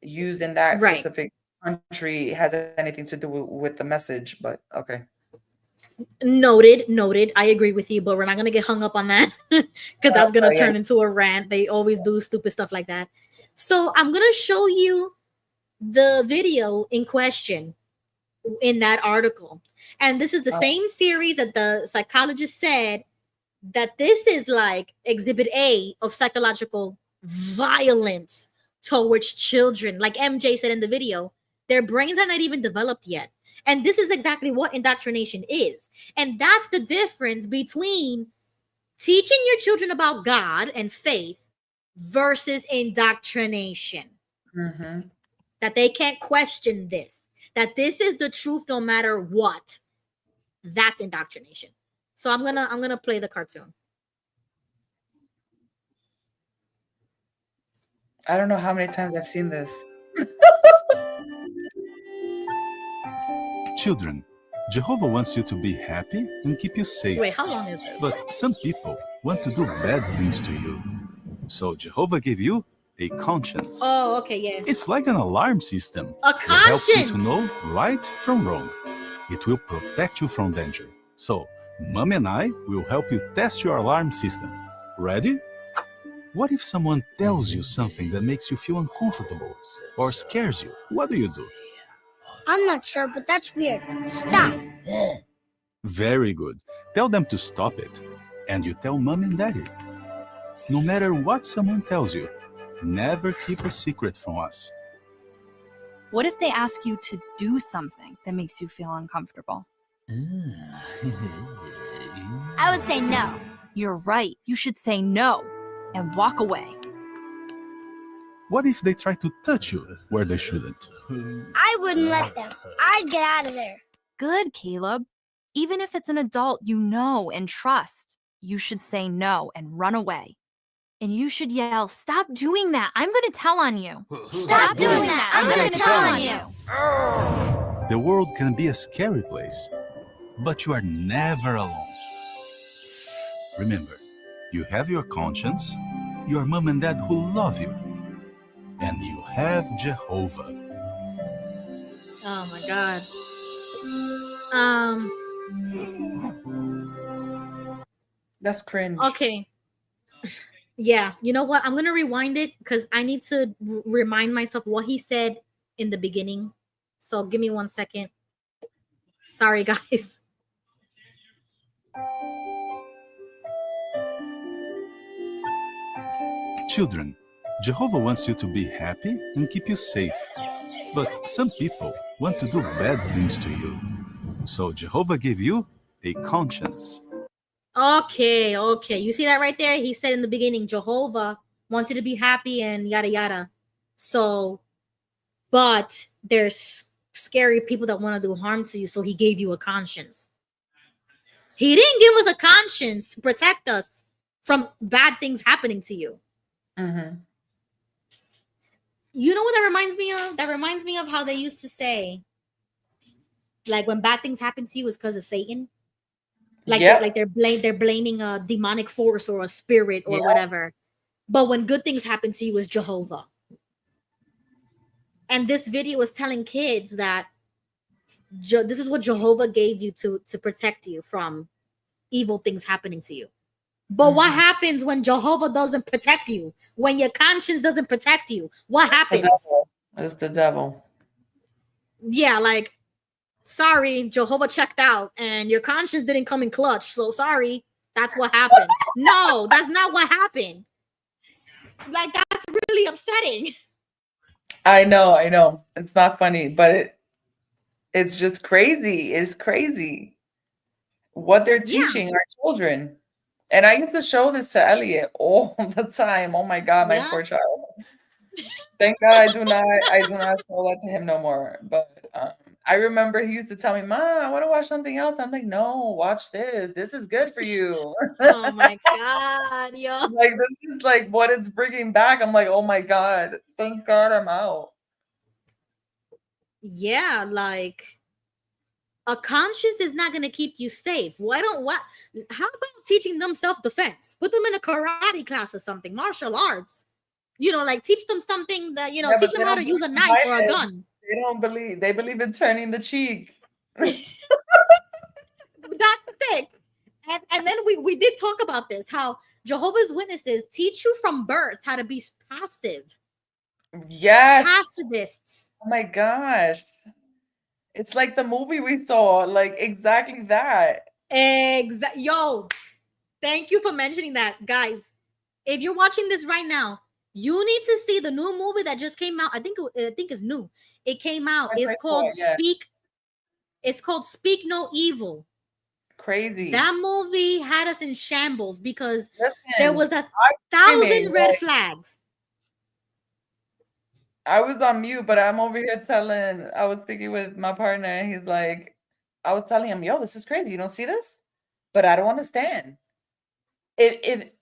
used in that specific country has anything to do with the message. But okay. Noted. I agree with you, but we're not gonna get hung up on that because that's gonna turn into a rant. They always do stupid stuff like that. So I'm gonna show you the video in question in that article, and this is the same series that the psychologist said that this is like exhibit A of psychological violence towards children. Like MJ said in the video, their brains are not even developed yet. And this is exactly what indoctrination is. And that's the difference between teaching your children about God and faith versus indoctrination. Mm-hmm. That they can't question this. That this is the truth no matter what. That's indoctrination. So I'm gonna play the cartoon. I don't know how many times I've seen this. Children, Jehovah wants you to be happy and keep you safe. Wait, how long is this? But some people want to do bad things to you. So Jehovah gave you a conscience. Oh, okay, yeah. It's like an alarm system. A It helps you conscience. to know right from wrong. It will protect you from danger. So, Mom and I will help you test your alarm system. Ready? What if someone tells you something that makes you feel uncomfortable or scares you? What do? I'm not sure, but that's weird. Stop. Very good. Tell them to stop it. And you tell Mom and Daddy. No matter what someone tells you, never keep a secret from us. What if they ask you to do something that makes you feel uncomfortable? I would say no. You're right. You should say no and walk away. What if they try to touch you where they shouldn't? I wouldn't let them. I'd get out of there. Good, Caleb. Even if it's an adult you know and trust, you should say no and run away. And you should yell, "Stop doing that. I'm going to tell on you. Stop doing that. I'm going to tell on you." The world can be a scary place, but you are never alone. Remember, you have your conscience, your mom and dad who love you, and you have Jehovah. Oh my God. That's cringe. Okay. Yeah, you know what? I'm gonna rewind it because I need to remind myself what he said in the beginning. So give me 1 second. Sorry, guys. Children, Jehovah wants you to be happy and keep you safe. But some people want to do bad things to you. So Jehovah gave you a conscience. Okay. You see that right there? He said in the beginning, Jehovah wants you to be happy and yada yada. So, but there's scary people that want to do harm to you. So he gave you a conscience. He didn't give us a conscience to protect us from bad things happening to you. Mm-hmm. You know what that reminds me of? That reminds me of how they used to say, like, when bad things happen to you, it's because of Satan. Like, they're blaming a demonic force or a spirit or whatever. But when good things happen to you, it's Jehovah. And this video is telling kids that this is what Jehovah gave you to protect you from evil things happening to you. But what happens when Jehovah doesn't protect you? When your conscience doesn't protect you? What happens? It's the devil. Yeah, like, sorry, Jehovah checked out and your conscience didn't come in clutch. So sorry, that's what happened. No, that's not what happened. Like, that's really upsetting. I know. It's not funny, but it's just crazy. It's crazy what they're teaching our children. And I used to show this to Elliot all the time. Oh my God, my poor child. Thank God I do not show that to him no more. But I remember he used to tell me, Mom, I want to watch something else. I'm like, no, watch this. This is good for you. Oh my God, yo. Like, this is like what it's bringing back. I'm like, oh my God, thank God I'm out. Yeah, like, a conscience is not going to keep you safe. How about teaching them self-defense? Put them in a karate class or something, martial arts. Like, teach them something that, teach them how to use a knife or a gun. They believe in turning the cheek. That's thick. And then we did talk about this, how Jehovah's Witnesses teach you from birth how to be passive. Yes. Pacifists. Oh my gosh. It's like the movie we saw, like exactly that. Yo, thank you for mentioning that, guys. If you're watching this right now, you need to see the new movie that just came out. I think it's new. It came out. It's called Speak. It's called Speak No Evil. Crazy. That movie had us in shambles because there was 1,000 red flags. I was on mute, but I'm over here I was speaking with my partner, and he's like, I was telling him, yo, this is crazy. You don't see this? But I don't understand. It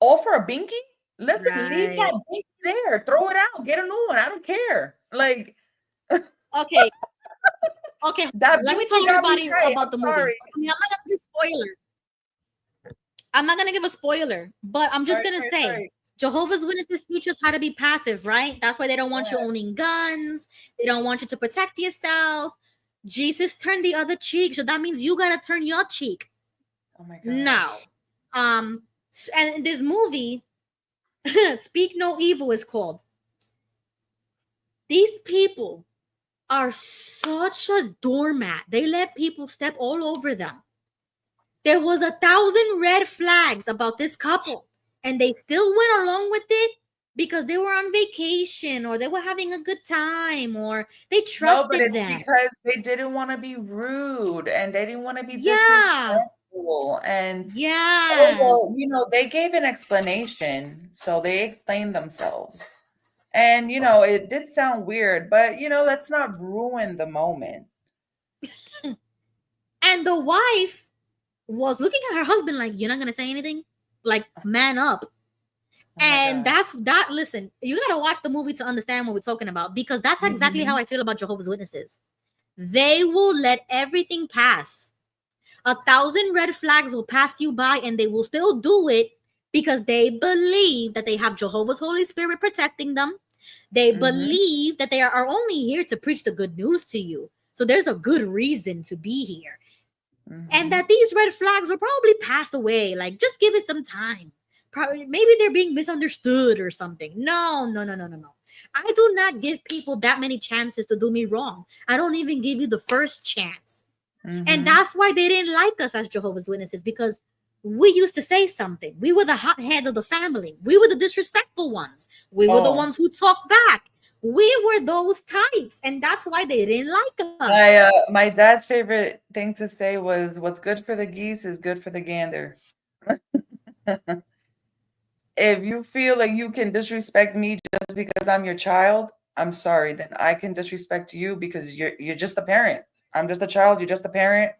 offer a binky? Listen, leave that binky there. Throw it out. Get a new one. I don't care. Like, okay. Let me tell everybody about the movie. Sorry. I mean, I'm not gonna give a spoiler. I'm not gonna give a spoiler, but I'm just gonna say, Jehovah's Witnesses teach us how to be passive, right? That's why they don't want you owning guns. They don't want you to protect yourself. Jesus turned the other cheek, so that means you gotta turn your cheek. Oh my God. No. And in this movie, Speak No Evil is called. These people are such a doormat. They let people step all over them. There was 1,000 red flags about this couple, and they still went along with it because they were on vacation or they were having a good time or they trusted them. Because they didn't want to be rude and they didn't want to be disrespectful. And they gave an explanation, so they explained themselves. And it did sound weird, but let's not ruin the moment. And the wife was looking at her husband like, you're not gonna say anything? Like, man up. And listen, you gotta watch the movie to understand what we're talking about, because that's exactly how I feel about Jehovah's Witnesses. They will let everything pass. 1,000 red flags will pass you by and they will still do it because they believe that they have Jehovah's Holy Spirit protecting them. They believe that they are only here to preach the good news to you. So there's a good reason to be here. And that these red flags will probably pass away. Like, just give it some time. probably maybe they're being misunderstood or something. No. I do not give people that many chances to do me wrong. I don't even give you the first chance. And that's why they didn't like us as Jehovah's Witnesses, because we used to say something. We were the hotheads of the family. We were the disrespectful ones. We were the ones who talked back. We were those types, and that's why they didn't like us. My dad's favorite thing to say was, "What's good for the geese is good for the gander." If you feel like you can disrespect me just because I'm your child, I'm sorry. Then I can disrespect you because you're just a parent. I'm just a child. You're just a parent.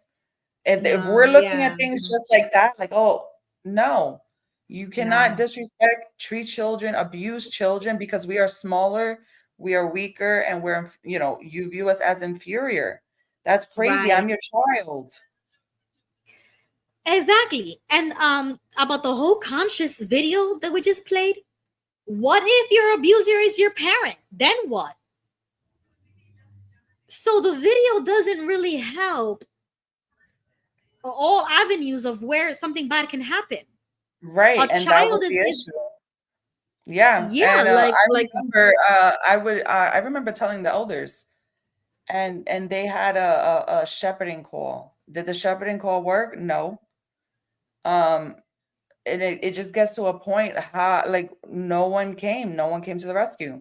If we're looking at things just like that, like, oh no, you cannot disrespect, treat children, abuse children because we are smaller, we are weaker, and we're, you know, you view us as inferior. That's crazy. Right. I'm your child. Exactly. And about the whole conscious video that we just played, what if your abuser is your parent? Then what? So the video doesn't really help all avenues of where something bad can happen. Right. A And that was child the is issue. Yeah. Yeah, And like I remember telling the elders, and they had a shepherding call. Did the shepherding call work? No. And it just gets to a point how, like, no one came to the rescue.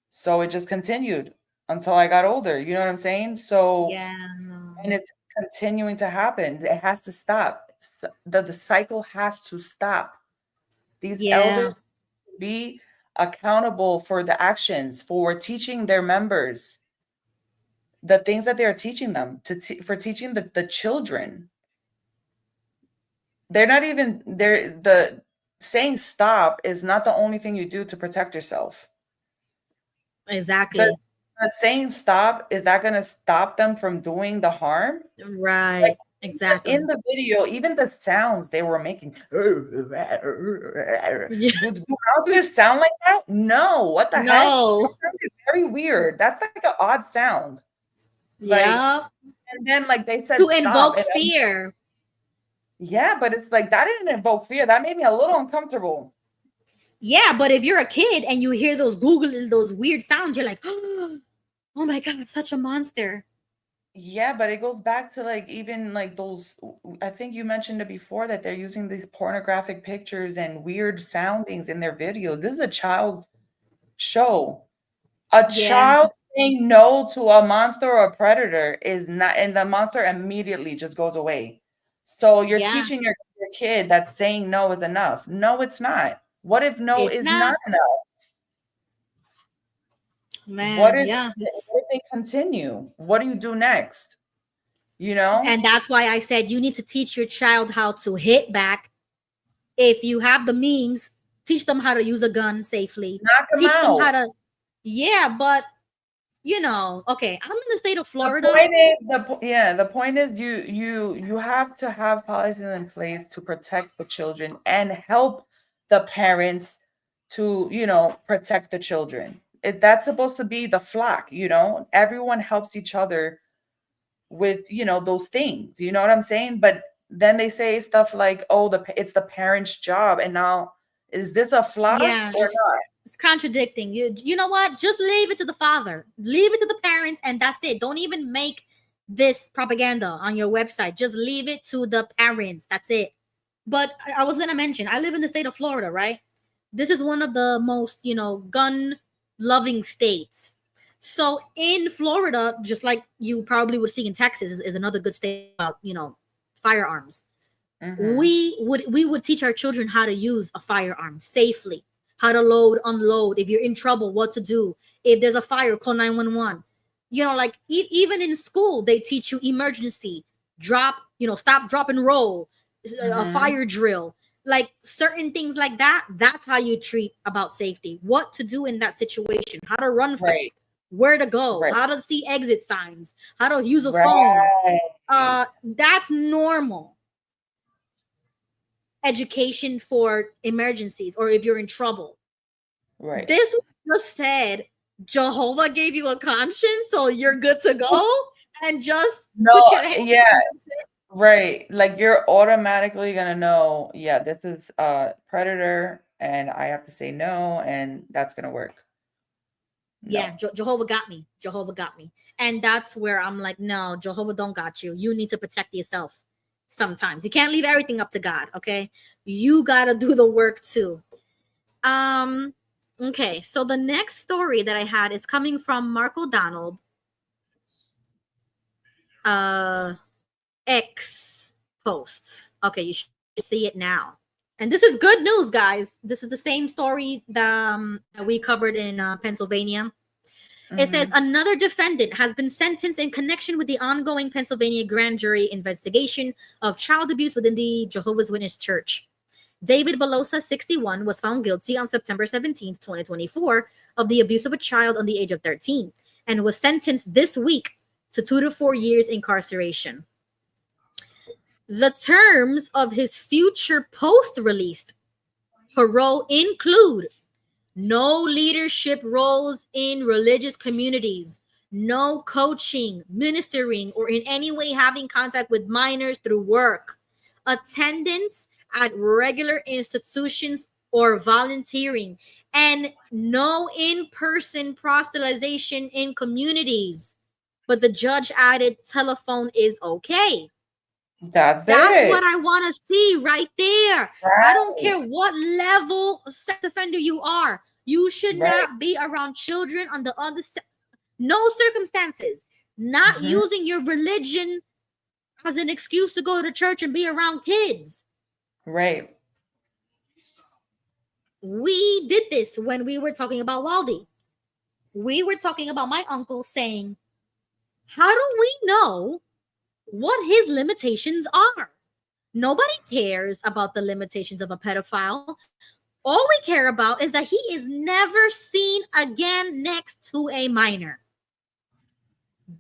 So it just continued until I got older. You know what I'm saying? So and it's continuing to happen. It has to stop. The cycle has to stop. These elders be accountable for the actions, for teaching their members the things that they are teaching them, for teaching the children. They're not even the saying stop is not the only thing you do to protect yourself. Exactly. The saying stop, is that going to stop them from doing the harm? Right. Like, exactly. In the video, even the sounds they were making. Do monsters sound like that? No. What the heck? That sounded very weird. That's like an odd sound. Yeah. And then, like, they said To stop, invoke and fear. Yeah, but it's like that didn't invoke fear. That made me a little uncomfortable. Yeah, but if you're a kid and you hear those those weird sounds, you're like, oh my God, such a monster. Yeah, but it goes back to, like, even like those, I think you mentioned it before, that they're using these pornographic pictures and weird soundings in their videos. This is a child's show. A child saying no to a monster or a predator is not, and the monster immediately just goes away. So you're teaching your kid that saying no is enough. No, it's not. What if no is not enough? Man, what if they continue? What do you do next? You know? And that's why I said you need to teach your child how to hit back. If you have the means, teach them how to use a gun safely. Knock them teach out. them how to, but you know, okay, I'm in the state of Florida. The point is you have to have policies in place to protect the children and help the parents to, protect the children. That's supposed to be the flock, everyone helps each other with, those things, you know what I'm saying? But then they say stuff like, oh, it's the parents' job. And now, is this a flock or not? It's contradicting. You know what? Just leave it to the father. Leave it to the parents, and that's it. Don't even make this propaganda on your website. Just leave it to the parents. That's it. But I was going to mention, I live in the state of Florida, right? This is one of the most, gun-loving states. So in Florida, just like you probably would see in Texas, is another good state about, firearms. Mm-hmm. We would teach our children how to use a firearm safely. How to load, unload, if you're in trouble, what to do. If there's a fire, call 911. Like even in school, they teach you emergency, drop, stop, drop, and roll, a fire drill, like certain things like that. That's how you treat about safety, what to do in that situation, how to run fast, where to go, how to see exit signs, how to use a phone. That's normal education for emergencies or if you're in trouble. Right. This just said Jehovah gave you a conscience, so you're good to go, and just put your hand Right. Like you're automatically gonna know, yeah, this is a predator and I have to say no, and that's gonna work. No. Yeah, Jehovah got me. Jehovah got me. And that's where I'm like, no, Jehovah don't got you. You need to protect yourself sometimes. You can't leave everything up to God, okay? You got to do the work too. Okay, so the next story that I had is coming from Mark O'Donnell. X post. Okay, you should see it now. And this is good news, guys. This is the same story that we covered in Pennsylvania. It says another defendant has been sentenced in connection with the ongoing Pennsylvania grand jury investigation of child abuse within the Jehovah's Witness Church. David Belosa, 61, was found guilty on September 17, 2024, of the abuse of a child on the age of 13 and was sentenced this week to 2 to 4 years incarceration. The terms of his future post-released parole include no leadership roles in religious communities, no coaching, ministering, or in any way having contact with minors through work, attendance at regular institutions or volunteering, and no in-person proselytization in communities. But the judge added telephone is okay. That's what I want to see right there. Right. I don't care what level sex offender you are. You should not be around children under no circumstances. Not using your religion as an excuse to go to church and be around kids. Right. We did this when we were talking about Waldy. We were talking about my uncle saying, how do we know what his limitations are? Nobody cares about the limitations of a pedophile. All we care about is that he is never seen again next to a minor.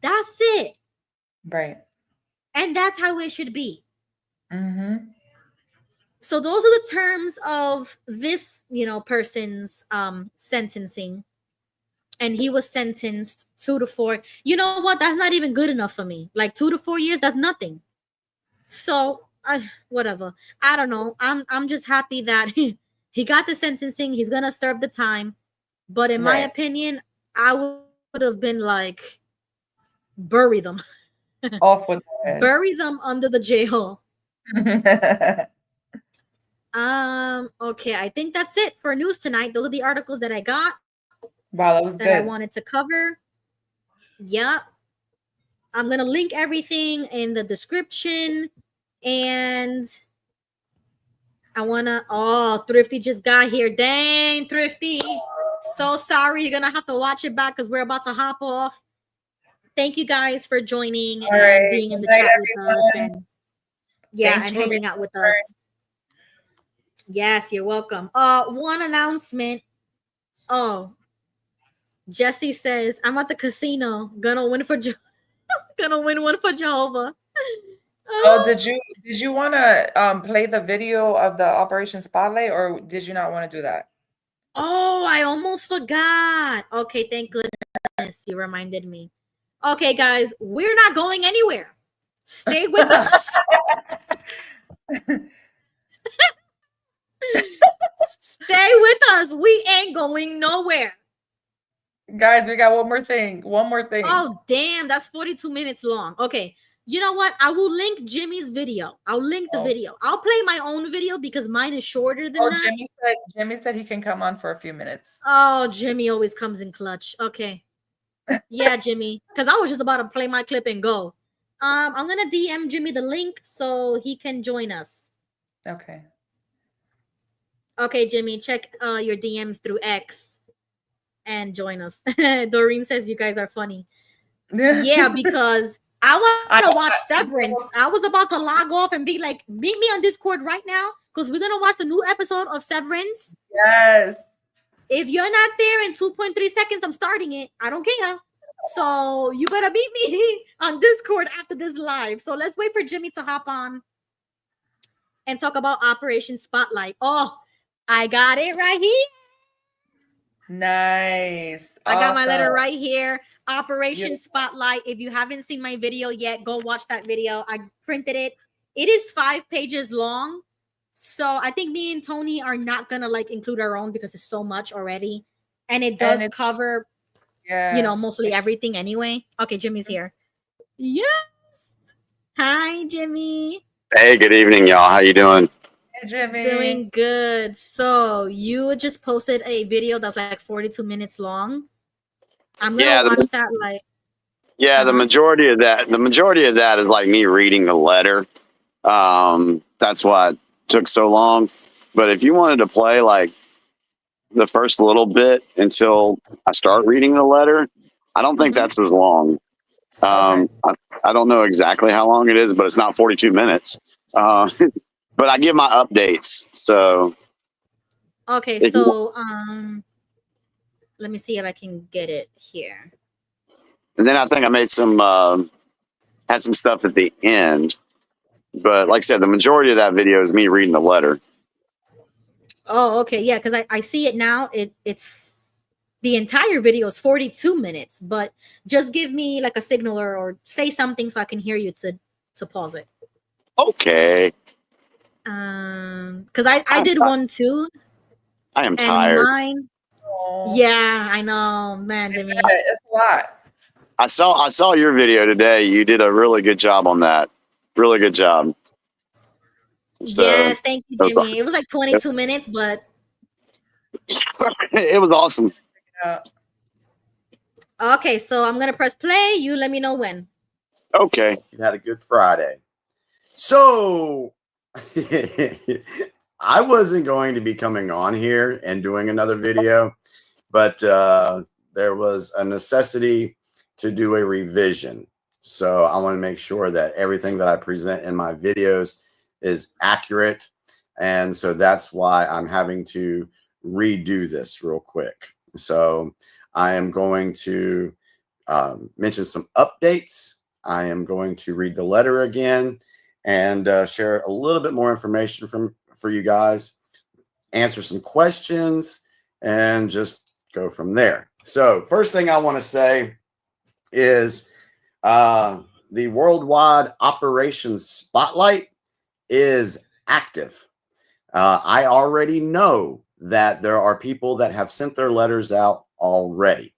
That's it. Right. And that's how it should be. So those are the terms of this, person's sentencing. And he was sentenced 2 to 4. You know what? That's not even good enough for me. Like 2 to 4 years, that's nothing. So whatever. I don't know. I'm just happy that he got the sentencing. He's gonna serve the time. But in my opinion, I would have been like, bury them. Off with it. Bury them under the jail. Okay, I think that's it for news tonight. Those are the articles that I got. Wow, that was good. I wanted to cover. Yeah. I'm going to link everything in the description. And I want to... Thrifty just got here. Dang, Thrifty. So sorry. You're going to have to watch it back because we're about to hop off. Thank you guys for joining and being in the chat with us. And and hanging out with us. Yes, you're welcome. One announcement. Jesse says, I'm at the casino, gonna win one for Jehovah. Did you want to play the video of the Operation Spotlight, or did you not want to do that? I almost forgot. Okay, thank goodness you reminded me. Okay, guys, we're not going anywhere. Stay with us. Stay with us. We ain't going nowhere. Guys, we got one more thing. Oh, damn. That's 42 minutes long. Okay. You know what? I will link Jimmy's video. I'll link the video. I'll play my own video because mine is shorter than that. Jimmy said he can come on for a few minutes. Oh, Jimmy always comes in clutch. Okay. Yeah, Jimmy. Because I was just about to play my clip and go. I'm going to DM Jimmy the link so he can join us. Okay. Okay, Jimmy. Check your DMs through X. And join us. Doreen says you guys are funny. Yeah, because I want to watch Severance. I was about to log off and be like, meet me on Discord right now because we're gonna watch the new episode of Severance. Yes. If you're not there in 2.3 seconds, I'm starting it. I don't care. So you better meet me on Discord after this live. So let's wait for Jimmy to hop on and talk about Operation Spotlight. Oh, I got it right here. Nice. I got my letter right here. Operation Spotlight. If you haven't seen my video yet, go watch that video. I printed it it is 5 pages long. So I think me and Tony are not gonna like include our own because it's so much already, and it does cover, you know, mostly everything anyway. Okay, Jimmy's here. Yes. Hi, Jimmy. Hey, good evening, y'all. How you doing? Hey, Jimmy. Doing good. So you just posted a video that's like 42 minutes long. I'm gonna watch that. Like, the majority of that is like me reading the letter. That's why took so long. But if you wanted to play like the first little bit until I start reading the letter, I don't think that's as long. I don't know exactly how long it is, but it's not 42 minutes. But I give my updates. So okay, so let me see if I can get it here. And then I think I made some had some stuff at the end. But like I said, the majority of that video is me reading the letter. Oh, okay. Yeah, because I see it now. It's the entire video is 42 minutes, but just give me like a signal or say something so I can hear you to pause it. Okay. Because I did one too. I am tired. Mine, yeah, I know, man, Jimmy. It's a lot. I saw your video today. You did a really good job on that. Really good job. So, yes, thank you, Jimmy. It was like 22 minutes, but it was awesome. Okay, so I'm gonna press play. You let me know when. Okay. You had a good Friday. So I wasn't going to be coming on here and doing another video, but there was a necessity to do a revision. So I want to make sure that everything that I present in my videos is accurate. And so that's why I'm having to redo this real quick. So I am going to mention some updates. I am going to read the letter again and share a little bit more information for you guys, answer some questions, and just go from there. So first thing I want to say is the worldwide operations spotlight is active. I already know that there are people that have sent their letters out already.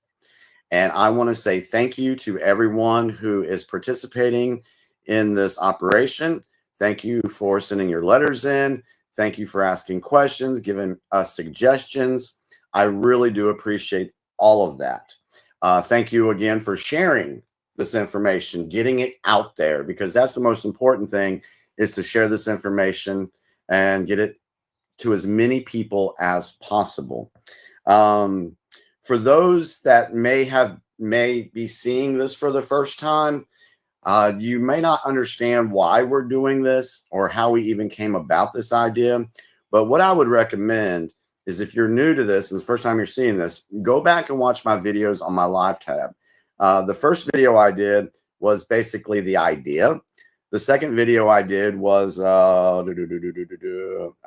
And I want to say thank you to everyone who is participating in this operation. Thank you for sending your letters in. Thank you for asking questions, giving us suggestions. I really do appreciate all of that. Thank you again for sharing this information, getting it out there, because that's the most important thing, is to share this information and get it to as many people as possible. For those that may be seeing this for the first time, you may not understand why we're doing this or how we even came about this idea. But what I would recommend is, if you're new to this and the first time you're seeing this, go back and watch my videos on my live tab. The first video I did was basically the idea. The second video I did was I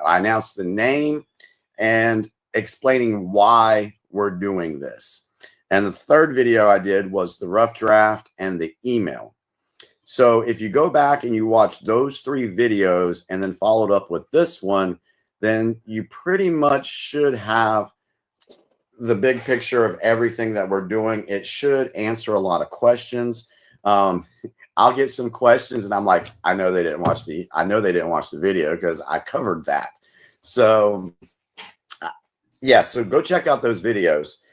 announced the name and explaining why we're doing this. And the third video I did was the rough draft and the email. So if you go back and you watch those 3 videos and then followed up with this one, then you pretty much should have the big picture of everything that we're doing. It should answer a lot of questions. I'll get some questions and I'm like, I know they didn't watch the video because I covered that. So yeah, so go check out those videos.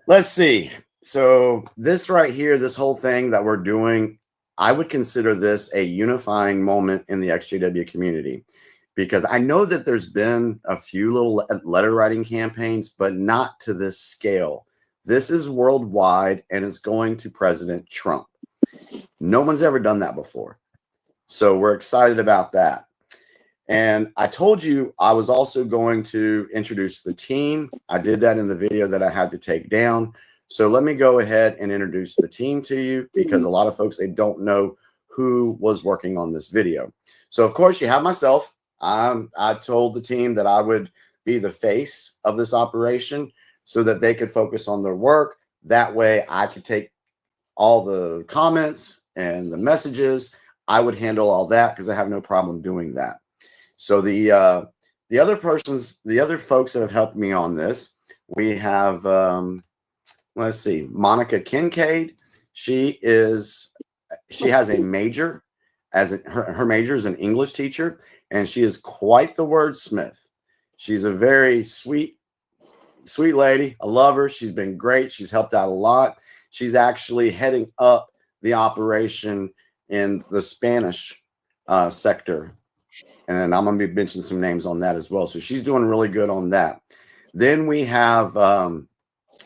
Let's see. So this right here, this whole thing that we're doing, I would consider this a unifying moment in the XJW community, because I know that there's been a few little letter writing campaigns, but not to this scale. This is worldwide and it's going to President Trump. No one's ever done that before. So we're excited about that. And I told you I was also going to introduce the team. I did that in the video that I had to take down. So let me go ahead and introduce the team to you, because a lot of folks, they don't know who was working on this video. So of course you have myself. I told the team that I would be the face of this operation so that they could focus on their work. That way I could take all the comments and the messages. I would handle all that because I have no problem doing that. So the other folks that have helped me on this, we have let's see, Monica Kincaid. She has a major her major is an English teacher, and she is quite the wordsmith. She's a very sweet lady. I love her. She's been great. She's helped out a lot. She's actually heading up the operation in the Spanish sector. And then I'm going to be mentioning some names on that as well. So she's doing really good on that. Then we have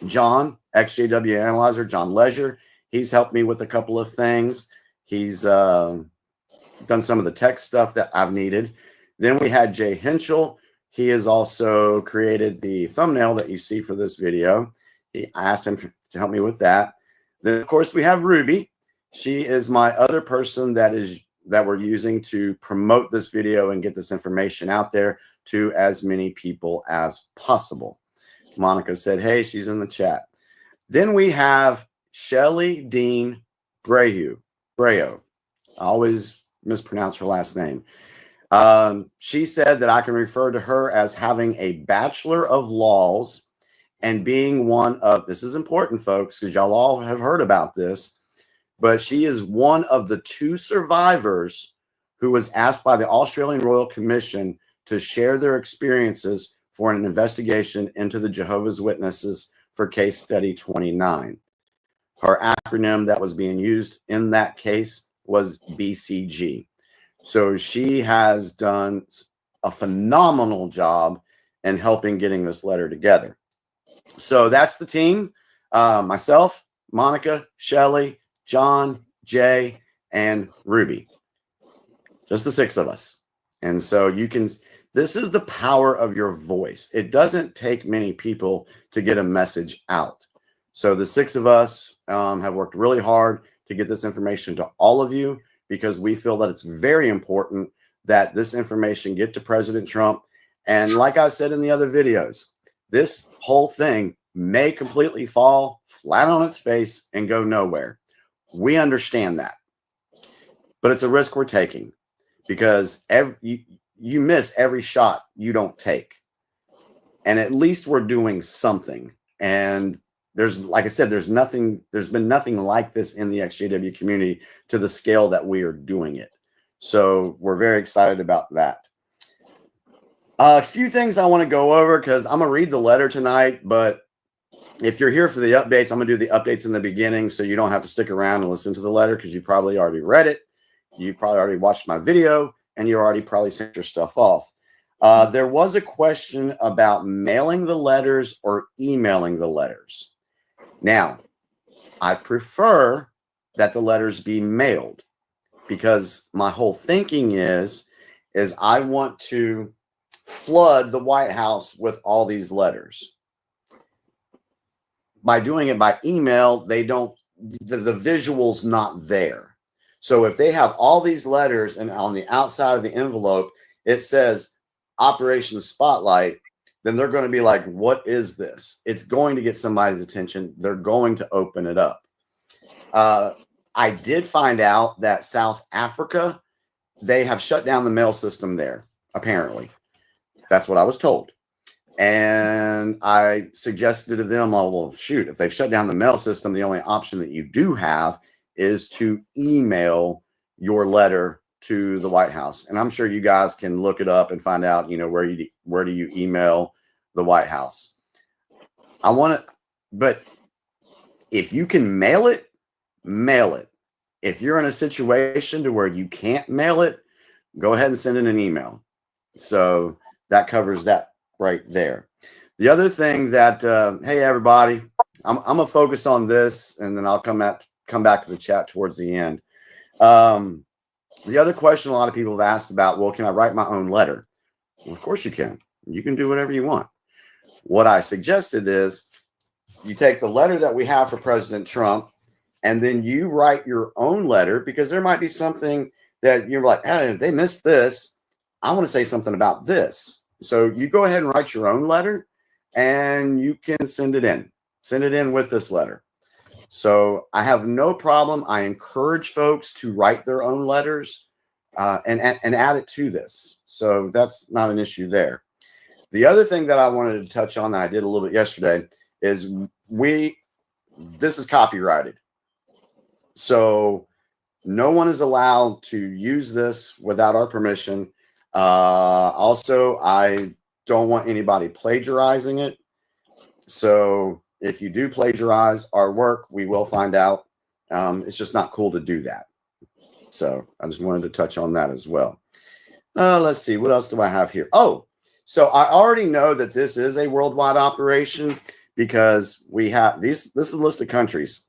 John, XJW Analyzer, John Leisure. He's helped me with a couple of things. He's done some of the tech stuff that I've needed. Then we had Jay Henschel. He has also created the thumbnail that you see for this video. I asked him to help me with that. Then, of course, we have Ruby. She is my other person that we're using to promote this video and get this information out there to as many people as possible. Monica said, hey, she's in the chat. Then we have Shelly Dean Breo. I always mispronounce her last name. She said that I can refer to her as having a Bachelor of Laws and being one of, this is important, folks, because y'all all have heard about this, but she is one of the 2 survivors who was asked by the Australian Royal Commission to share their experiences for an investigation into the Jehovah's Witnesses for case study 29. Her acronym that was being used in that case was BCG. So she has done a phenomenal job in helping getting this letter together. So that's the team. Myself, Monica, Shelly, John, Jay, and Ruby. Just the 6 of us. And so this is the power of your voice. It doesn't take many people to get a message out. So the 6 of us have worked really hard to get this information to all of you, because we feel that it's very important that this information get to President Trump. And like I said in the other videos, this whole thing may completely fall flat on its face and go nowhere. We understand that. But it's a risk we're taking, because you miss every shot you don't take. And at least we're doing something. And there's, like I said, there's been nothing like this in the XJW community to the scale that we are doing it. So we're very excited about that. A few things I want to go over, because I'm going to read the letter tonight, but if you're here for the updates, I'm going to do the updates in the beginning so you don't have to stick around and listen to the letter, because you probably already read it. You probably already watched my video, and you already probably sent your stuff off. There was a question about mailing the letters or emailing the letters. Now, I prefer that the letters be mailed, because my whole thinking is I want to flood the White House with all these letters. By doing it by email, the visual's not there. So if they have all these letters and on the outside of the envelope, it says Operation Spotlight, then they're going to be like, what is this? It's going to get somebody's attention. They're going to open it up. I did find out that South Africa, they have shut down the mail system there, apparently. That's what I was told. And I suggested to them, oh, well, shoot, if they've shut down the mail system, the only option that you do have is to email your letter to the White House. And I'm sure you guys can look it up and find out, where do you email the White House. But if you can mail it, mail it. If you're in a situation to where you can't mail it, go ahead and send in an email. So that covers that right there. The other thing that, hey, everybody, I'm going to focus on this, and then I'll come back to the chat towards the end. The other question a lot of people have asked about, well, can I write my own letter? Well, of course you can. You can do whatever you want. What I suggested is you take the letter that we have for President Trump, and then you write your own letter, because there might be something that you're like, hey, if they missed this, I want to say something about this. So you go ahead and write your own letter, and you can send it in. Send it in with this letter. So I have no problem. I encourage folks to write their own letters and add it to this. So that's not an issue there. The other thing that I wanted to touch on that I did a little bit yesterday is this is copyrighted. So no one is allowed to use this without our permission. Also, I don't want anybody plagiarizing it. So if you do plagiarize our work, we will find out. It's just not cool to do that. So I just wanted to touch on that as well. Let's see. What else do I have here? Oh, so I already know that this is a worldwide operation because we have this is a list of countries.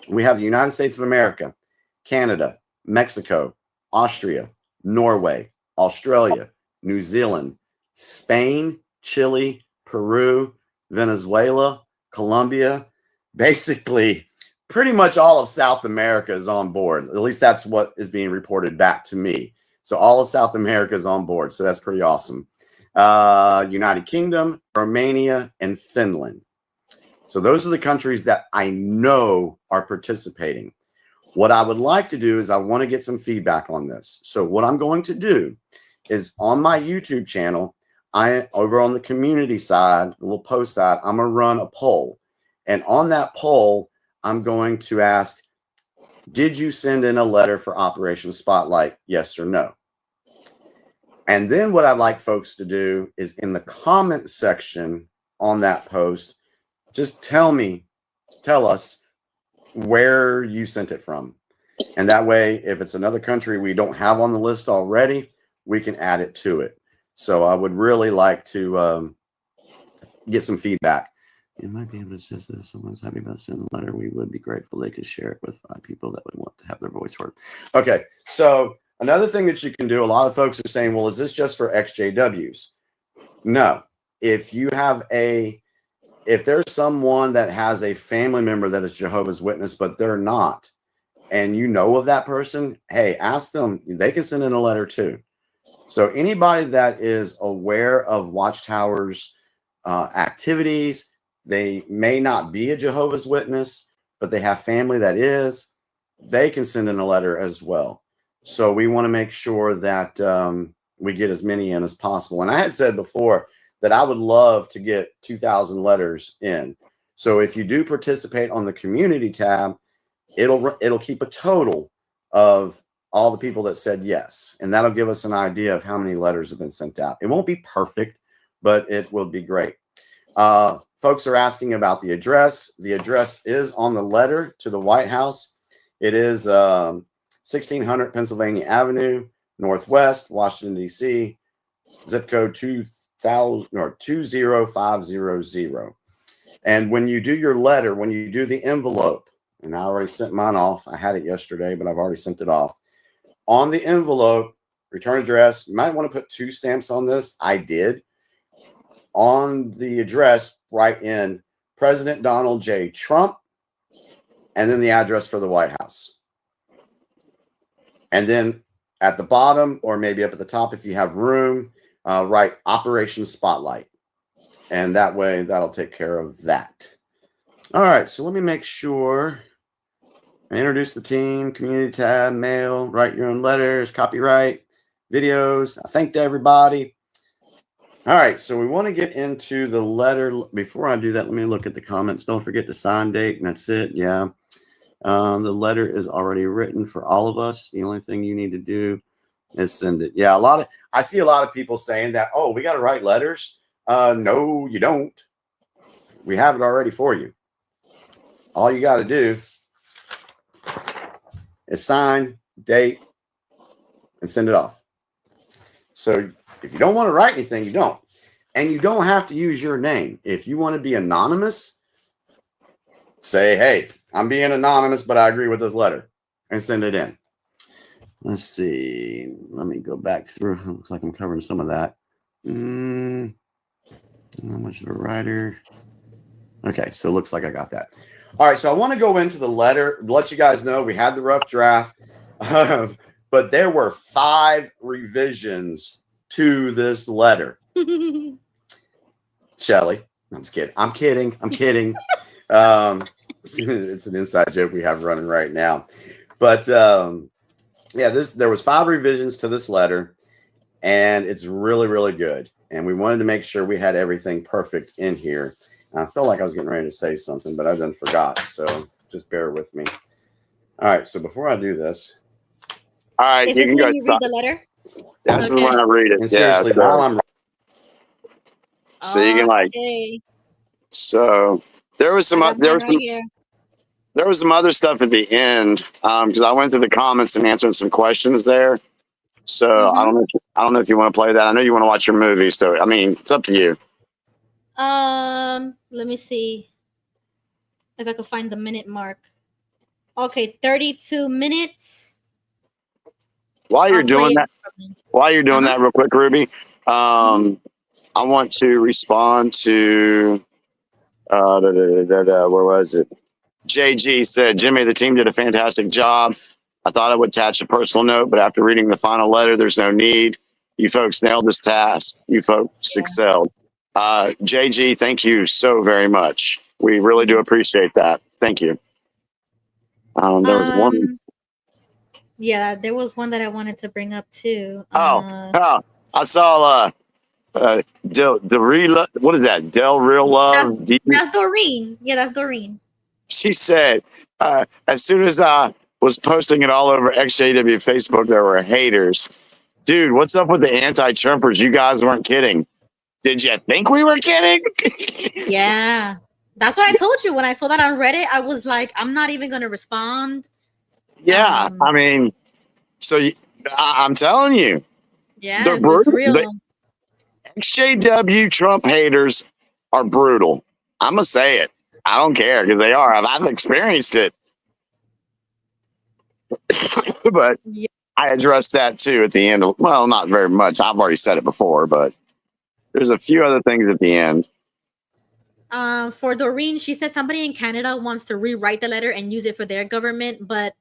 We have the United States of America, Canada, Mexico, Austria, Norway, Australia, New Zealand, Spain, Chile, Peru, Venezuela, Colombia. Basically, pretty much all of South America is on board. At least that's what is being reported back to me. So all of South America is on board. So that's pretty awesome. United Kingdom, Romania, and Finland. So those are the countries that I know are participating. What I would like to do is I want to get some feedback on this. So what I'm going to do is on my YouTube channel, over on the community side, the little post side, I'm going to run a poll. And on that poll, I'm going to ask, did you send in a letter for Operation Spotlight? Yes or no? And then what I'd like folks to do is in the comment section on that post, just tell us where you sent it from. And that way, if it's another country we don't have on the list already, we can add it to it. So I would really like to get some feedback. You might be able to say if someone's happy about sending a letter, we would be grateful they could share it with 5 people that would want to have their voice heard. Okay, so another thing that you can do, a lot of folks are saying, well, is this just for XJWs? No. If there's someone that has a family member that is Jehovah's Witness, but they're not, and you know of that person, hey, ask them. They can send in a letter too. So anybody that is aware of Watchtower's activities, they may not be a Jehovah's Witness, but they have family that is, they can send in a letter as well. So we want to make sure that we get as many in as possible. And I had said before that I would love to get 2,000 letters in. So if you do participate on the community tab, it'll keep a total of all the people that said yes. And that'll give us an idea of how many letters have been sent out. It won't be perfect, but it will be great. Folks are asking about the address. The address is on the letter to the White House. It is 1600 Pennsylvania Avenue, Northwest, Washington, D.C., zip code 20500. And when you do your letter, when you do the envelope, and I already sent mine off. I had it yesterday, but I've already sent it off. On the envelope, return address, you might want to put 2 stamps on this. I did. On the address, write in President Donald J. Trump, and then the address for the White House. And then at the bottom, or maybe up at the top if you have room, write Operation Spotlight. And that way, that'll take care of that. All right, so let me make sure I introduce the team, community tab, mail, write your own letters, copyright, videos. I thanked everybody. All right, so we want to get into the letter. Before I do that, let me look at the comments. Don't forget the sign date, and that's it. Yeah. The letter is already written for all of us. The only thing you need to do is send it. Yeah, I see a lot of people saying that, oh, we got to write letters. No, you don't. We have it already for you. All you got to do is sign, date, and send it off. So if you don't want to write anything, you don't. And you don't have to use your name. If you want to be anonymous, say, hey, I'm being anonymous, but I agree with this letter, and send it in. Let's see. Let me go back through. Looks like I'm covering some of that. How much of a writer? Okay, so it looks like I got that. All right, so I want to go into the letter, let you guys know we had the rough draft, but there were 5 revisions to this letter. Shelly, I'm just kidding. I'm kidding. It's an inside joke we have running right now. But yeah, there was 5 revisions to this letter, and it's really, really good. And we wanted to make sure we had everything perfect in here. I felt like I was getting ready to say something, but I done forgot. So just bear with me. All right. So before I do this. All right. Is this when you read the letter? This is when I read it. And seriously, while I'm. So you can like. Okay. So there was some other stuff at the end because I went through the comments and answered some questions there. So I don't know if you want to play that. I know you want to watch your movie. So I mean, it's up to you. Let me see if I can find the minute mark. Okay, 32 minutes. While you're doing that, real quick, Ruby, I want to respond to where was it? JG said, Jimmy, the team did a fantastic job. I thought I would attach a personal note, but after reading the final letter, there's no need. You folks nailed this task. You folks excelled. JG, thank you so very much. We really do appreciate that. Thank you. There was one. Yeah, there was one that I wanted to bring up too. I saw what is that? Del Real Love. That's Doreen. Yeah, that's Doreen. She said, as soon as I was posting it all over XJW Facebook, there were haters. Dude, what's up with the anti-Trumpers? You guys weren't kidding. Did you think we were kidding? Yeah. That's what I told you. When I saw that on Reddit, I was like, I'm not even going to respond. Yeah. I mean, so I'm telling you. Yeah, it's real. The XJW Trump haters are brutal. I'm going to say it. I don't care because they are. I've experienced it. But I addressed that too at the end. Well, not very much. I've already said it before, but there's a few other things at the end. For Doreen, she said somebody in Canada wants to rewrite the letter and use it for their government, but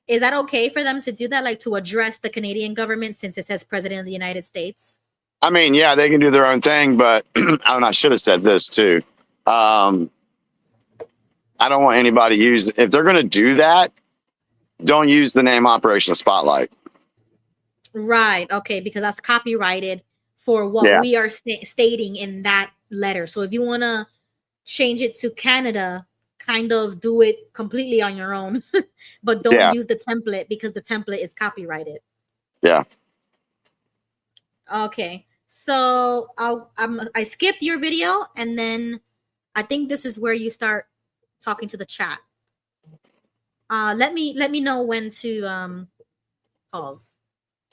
is that okay for them to do that, like to address the Canadian government since it says President of the United States? I mean, yeah, they can do their own thing, but I should have said this too. I don't want anybody to use, if they're going to do that, don't use the name Operation Spotlight. Right. Okay. Because that's copyrighted for what we are stating in that letter. So if you want to change it to Canada, kind of do it completely on your own, but don't use the template because the template is copyrighted. Yeah. Okay. So I skipped your video and then I think this is where you start talking to the chat. Let me know when to pause.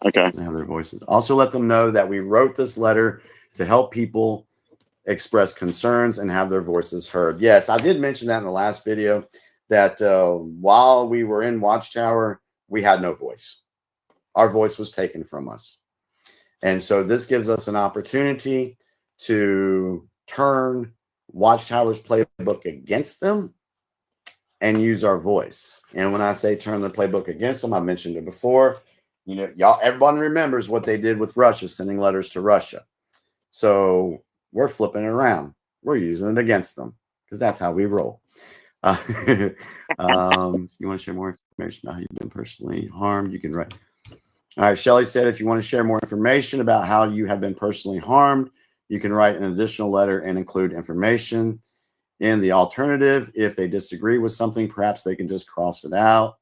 Okay. They have their voices. Also let them know that we wrote this letter to help people express concerns and have their voices heard. Yes, I did mention that in the last video that while we were in Watchtower, we had no voice. Our voice was taken from us. And so this gives us an opportunity to turn Watchtower's playbook against them and use our voice. And when I say turn the playbook against them, I mentioned it before. You know, y'all, everyone remembers what they did with Russia, sending letters to Russia. So we're flipping it around. We're using it against them because that's how we roll. If you want to share more information about how you've been personally harmed, you can write. All right, Shelly said, if you want to share more information about how you have been personally harmed, you can write an additional letter and include information. In the alternative, if they disagree with something, perhaps they can just cross it out.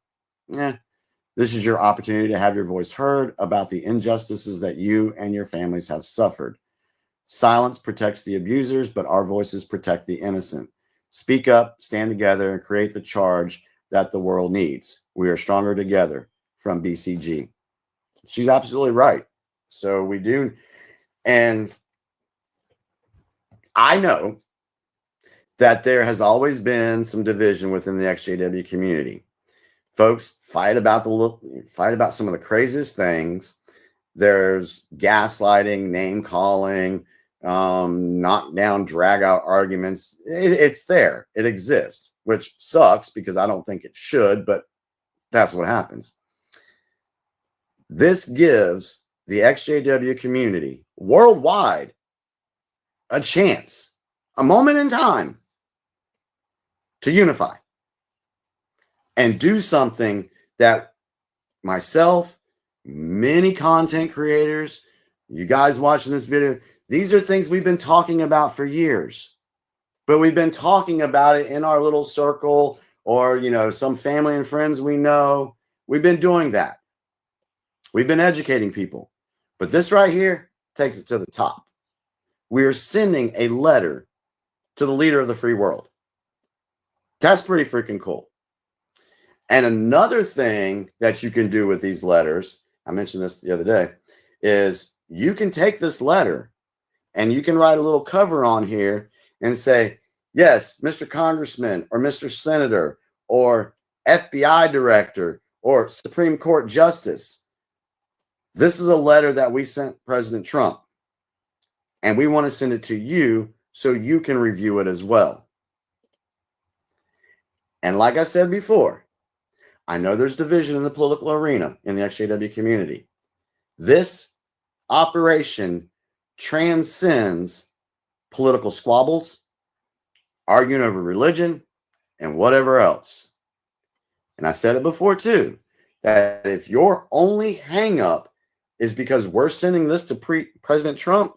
This is your opportunity to have your voice heard about the injustices that you and your families have suffered. Silence protects the abusers, but our voices protect the innocent. Speak up, stand together, and create the charge that the world needs. We are stronger together. From BCG. She's absolutely right. So we do. And I know that there has always been some division within the XJW community. Folks fight about some of the craziest things. There's gaslighting, name calling, knockdown, drag out arguments. It's there. It exists, which sucks because I don't think it should, but that's what happens. This gives the XJW community worldwide a chance, a moment in time to unify and do something that myself, many content creators, you guys watching this video, these are things we've been talking about for years. But we've been talking about it in our little circle or, you know, some family and friends we know. We've been doing that. We've been educating people. But this right here takes it to the top. We are sending a letter to the leader of the free world. That's pretty freaking cool. And another thing that you can do with these letters, I mentioned this the other day, is you can take this letter and you can write a little cover on here and say, yes, Mr. Congressman or Mr. Senator or FBI Director or Supreme Court Justice, this is a letter that we sent President Trump, and we want to send it to you so you can review it as well. And like I said before, I know there's division in the political arena in the XJW community. This operation transcends political squabbles, arguing over religion, and whatever else. And I said it before too, that if your only hang-up is because we're sending this to President Trump,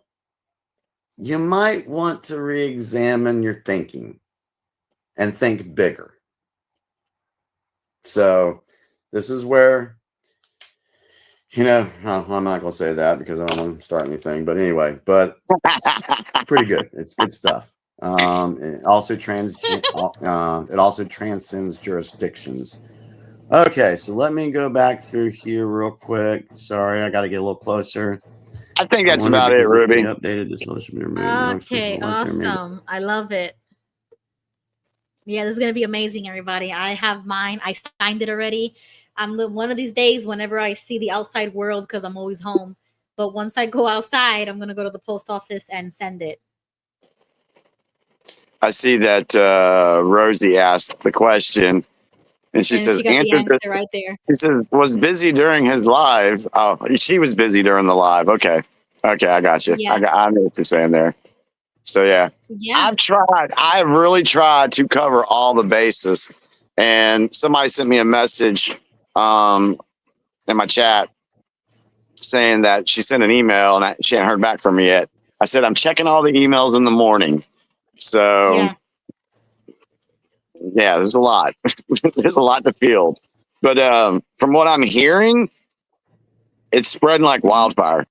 you might want to re-examine your thinking and think bigger. So this is where, you know, I'm not going to say that because I don't want to start anything. But anyway, but pretty good. It's good stuff. It also transcends jurisdictions. Okay, so let me go back through here real quick. Sorry, I got to get a little closer. I think that's about it, Ruby. Updated this should be removed. Okay, awesome. I love it. Yeah, this is gonna be amazing, everybody. I have mine. I signed it already. One of these days, whenever I see the outside world, because I'm always home. But once I go outside, I'm gonna go to the post office and send it. I see that Rosie asked the question, and she says, she got the answer right there. She says, was busy during his live. Oh, she was busy during the live. Okay, I got you. Yeah. I know what you're saying there. So yeah, I've really tried to cover all the bases. And somebody sent me a message in my chat saying that she sent an email and she hadn't heard back from me yet. I said, I'm checking all the emails in the morning. So yeah, there's a lot. There's a lot to field. But from what I'm hearing, it's spreading like wildfire.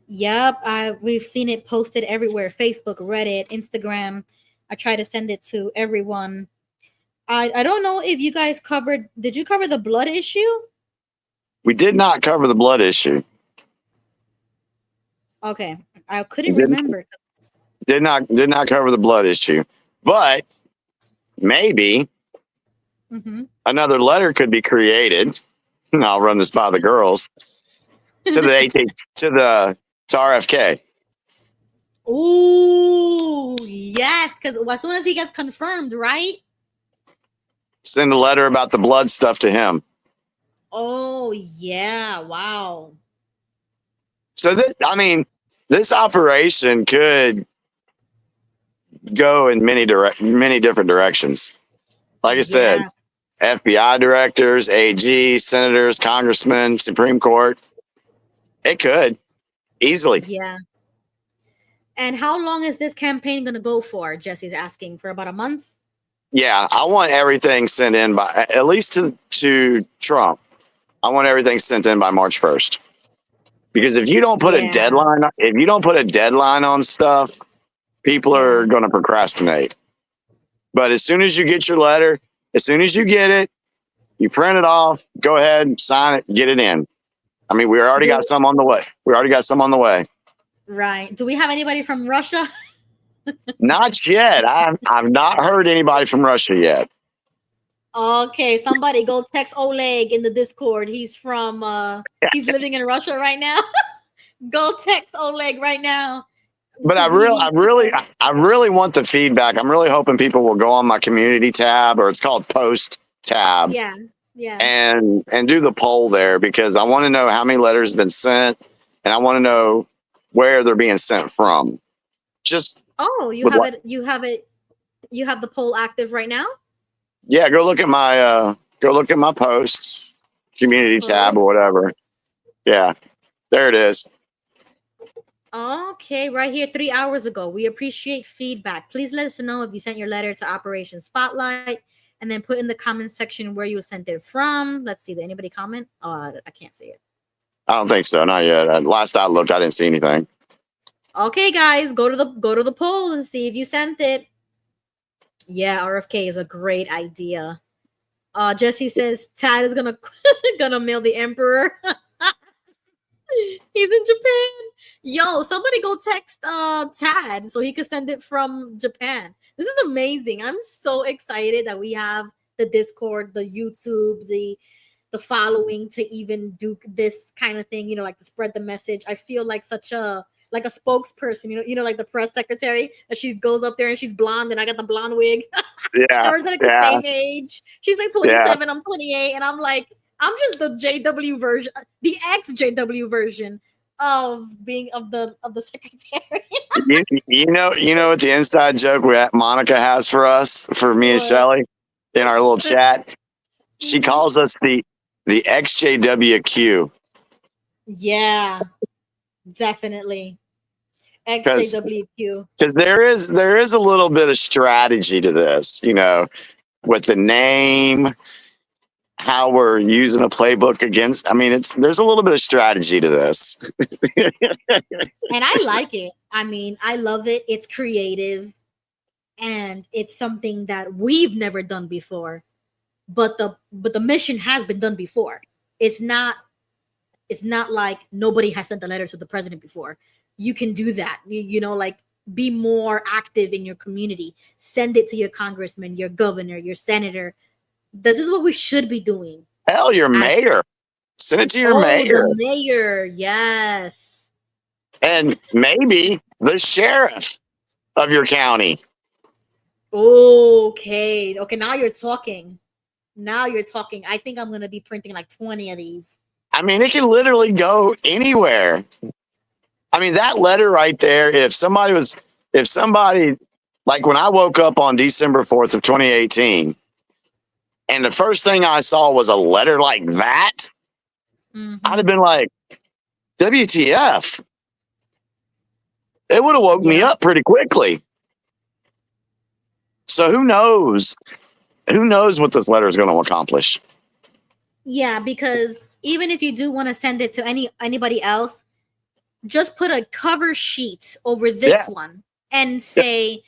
Yep, we've seen it posted everywhere. Facebook, Reddit, Instagram. I try to send it to everyone. I don't know if you guys did you cover the blood issue? We did not cover the blood issue. Okay, I couldn't remember. Did not cover the blood issue. But maybe another letter could be created. I'll run this by the girls to the to RFK. Ooh, yes, because as soon as he gets confirmed, right? Send a letter about the blood stuff to him. Oh yeah! Wow. So this operation could go in many different directions. Like I said, FBI directors, AG, senators, congressmen, Supreme Court. It could easily. Yeah. And how long is this campaign going to go for? Jesse's asking. For about a month? Yeah, I want everything sent in by, at least to Trump. I want everything sent in by March 1st. Because if you don't put a deadline on stuff, people are going to procrastinate. But as soon as you get your letter, as soon as you get it, you print it off, go ahead, sign it, get it in. I mean, we already got some on the way. Right. Do we have anybody from Russia? Not yet. I've not heard anybody from Russia yet. Okay, somebody go text Oleg in the Discord. He's from he's living in Russia right now. Go text Oleg right now. But I really want the feedback. I'm really hoping people will go on my community tab, or it's called post tab. Yeah. Yeah. And do the poll there, because I want to know how many letters have been sent, and I want to know where they're being sent from. You have the poll active right now? Yeah, go look at my posts, community tab or whatever. Yeah, there it is. Okay, right here, 3 hours ago. We appreciate feedback. Please let us know if you sent your letter to Operation Spotlight, and then put in the comment section where you sent it from. Let's see. Did anybody comment? Oh, I can't see it. I don't think so. Not yet. Last I looked, I didn't see anything. Okay, guys, go to the poll and see if you sent it. Yeah, RFK is a great idea. Jesse says Tad is gonna mail the emperor. He's in Japan. Yo, somebody go text Tad so he could send it from Japan. This is amazing. I'm so excited that we have the Discord, the YouTube, the following to even do this kind of thing, like to spread the message. I feel like such a spokesperson, like the press secretary, that she goes up there and she's blonde and I got the blonde wig. Yeah. We're like the same age. She's like 27, I'm 28, and I'm like, I'm just the JW version, the ex-JW version of being of the secretary. you know what the inside joke Monica has for me and Shelly in our little chat? She calls us the XJWQ. Yeah, definitely. XJWQ. Because there is a little bit of strategy to this, with the name, how we're using a playbook against. I mean, there's a little bit of strategy to this. And I like it. I mean, I love it. It's creative, and it's something that we've never done before. But the mission has been done before. It's not like nobody has sent a letter to the president before. You can do that. Like, be more active in your community. Send it to your congressman, your governor, your senator. This is what we should be doing. Hell, your mayor. Send it to your mayor. The mayor, yes. And maybe the sheriff of your county. Okay, now you're talking. I think I'm going to be printing like 20 of these. I mean, it can literally go anywhere. I mean, that letter right there, if somebody, like when I woke up on December 4th of 2018, and the first thing I saw was a letter like that, I'd have been like, WTF. It would have woke me up pretty quickly. So who knows? Who knows what this letter is going to accomplish? Yeah, because even if you do want to send it to anybody else, just put a cover sheet over this one and say,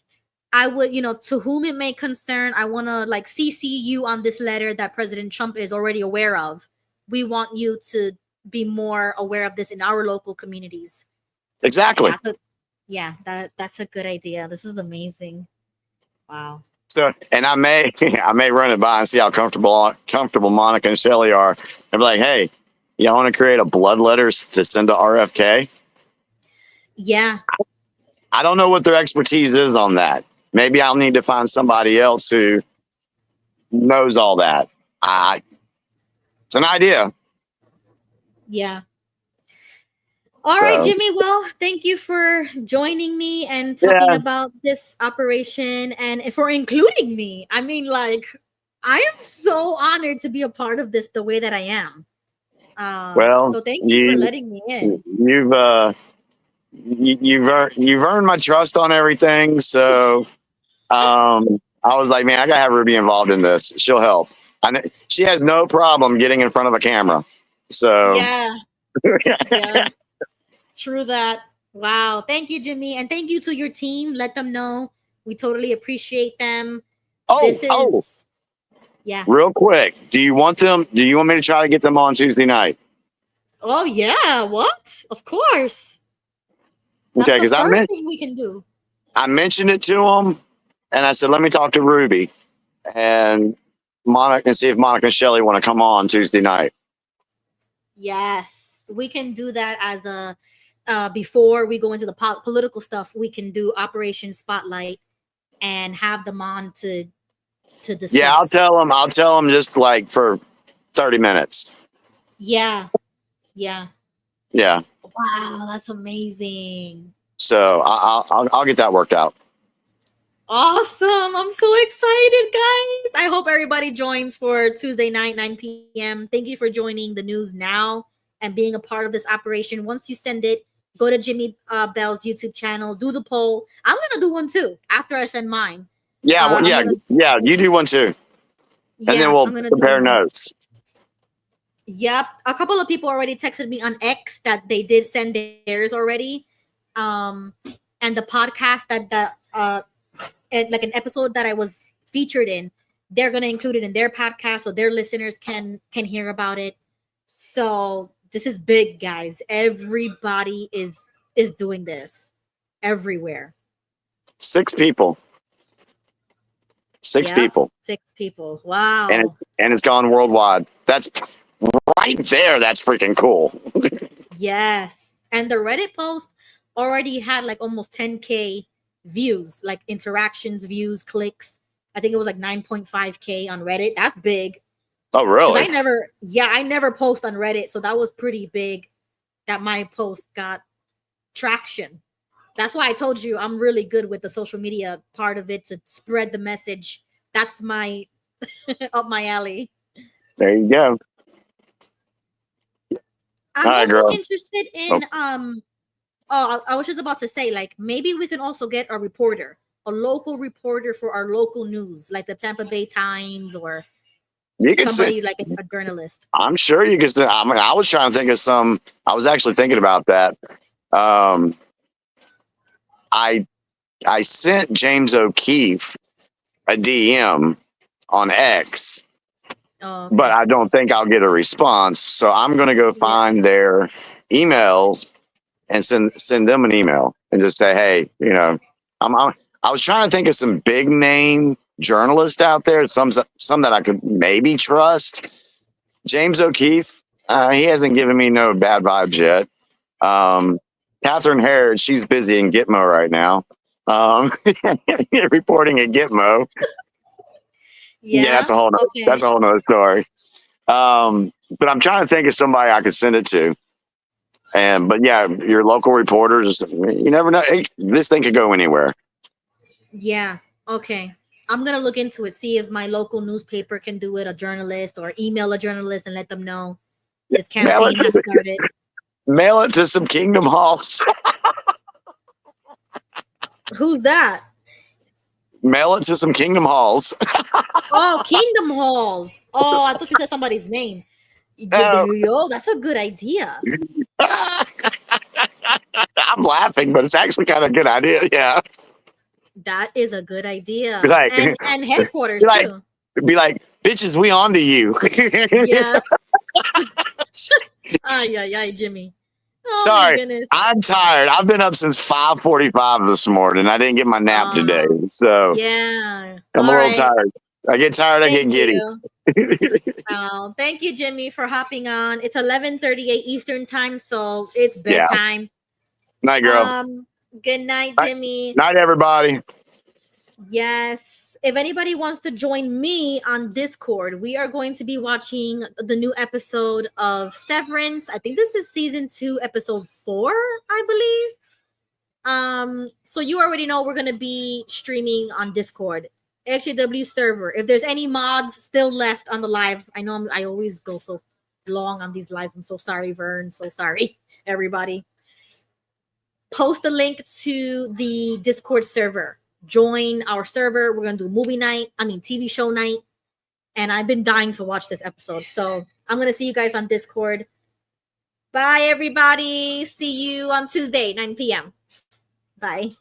I would, to whom it may concern, I want to like CC you on this letter that President Trump is already aware of. We want you to be more aware of this in our local communities. Exactly. That's a good idea. This is amazing. Wow. So, and I may run it by and see how comfortable Monica and Shelly are, and be like, hey, y'all want to create a blood letter to send to RFK? Yeah. I don't know what their expertise is on that. Maybe I'll need to find somebody else who knows all that. It's an idea. Yeah. All right, Jimmy. Well, thank you for joining me and talking about this operation and for including me. I mean, like, I am so honored to be a part of this the way that I am. So thank you for letting me in. You've earned my trust on everything. So I was like, man, I gotta have Ruby involved in this. She'll help. She has no problem getting in front of a camera. So yeah. True that. Wow. Thank you, Jimmy. And thank you to your team. Let them know. We totally appreciate them. Yeah. Real quick. Do you want me to try to get them on Tuesday night? Oh, yeah. What? Of course. That's okay, because the first thing we can do. I mentioned it to them, and I said, let me talk to Ruby and Monica and see if Monica and Shelly want to come on Tuesday night. Yes. We can do that as a before we go into the political stuff. We can do Operation Spotlight and have them on to discuss. Yeah, I'll tell them just like for 30 minutes. Yeah. Wow, that's amazing. So I'll get that worked out. Awesome. I'm so excited, guys. I hope everybody joins for Tuesday night, 9 p.m. Thank you for joining the news now and being a part of this operation. Once you send it, go to Jimmy Bell's YouTube channel, do the poll. I'm going to do one too after I send mine. Yeah, you do one too. And then we'll compare notes. Yep. A couple of people already texted me on X that they did send theirs already. And the podcast like an episode that I was featured in, they're going to include it in their podcast so their listeners can hear about it. So this is big, guys. Everybody is doing this everywhere. 6 people. 6 people. 6 people. Wow. And it's gone worldwide. That's right there. That's freaking cool. Yes. And the Reddit post already had like almost 10K views, like interactions, views, clicks. I think it was like 9.5K on Reddit. That's big. Oh, really? I never post on Reddit, so that was pretty big that my post got traction. That's why I told you I'm really good with the social media part of it to spread the message. That's my up my alley. There you go. I'm also interested in I was just about to say, like, maybe we can also get a reporter, a local reporter for our local news, like the Tampa Bay Times or somebody like a journalist. I'm sure you can. I mean, I was trying to think of some. I was actually thinking about that. I sent James O'Keefe a DM on X, but I don't think I'll get a response. So I'm going to go find their emails and send them an email and just say, hey, you know, I was trying to think of some big name journalists out there, some that I could maybe trust. James O'Keefe, he hasn't given me no bad vibes yet. Catherine Harrod, she's busy in Gitmo right now, reporting at Gitmo. Yeah, that's a whole nother story. But I'm trying to think of somebody I could send it to. But yeah, your local reporters, you never know. This thing could go anywhere. Yeah. Okay. I'm going to look into it, see if my local newspaper can do it, a journalist, or email a journalist and let them know this campaign has started. Mail it to some Kingdom Halls. Who's that? Mail it to some Kingdom Halls. Oh, Kingdom Halls. Oh, I thought you said somebody's name. Yo, that's a good idea. I'm laughing, but it's actually kind of a good idea. Yeah. That is a good idea. Like, and headquarters too. Be like, bitches, we on to you. Yeah. Ay, Jimmy. Oh, sorry, I'm tired. I've been up since 5:45 this morning. I didn't get my nap today, so yeah, I'm a little tired. I get tired. I get giddy. Thank you, Jimmy, for hopping on. It's 11:38 Eastern time, so it's bedtime. Yeah. Night, girl. Good night, Jimmy. Night, everybody. Yes. If anybody wants to join me on Discord, we are going to be watching the new episode of Severance. I think this is season 2, episode 4, I believe. So you already know we're going to be streaming on Discord, HAW server. If there's any mods still left on the live, I know I always go so long on these lives. I'm so sorry, Vern. So sorry, everybody. Post the link to the Discord server. Join our server. We're gonna do TV show night, and I've been dying to watch this episode, so I'm gonna see you guys on Discord. Bye, everybody. See you on Tuesday, 9 p.m. Bye.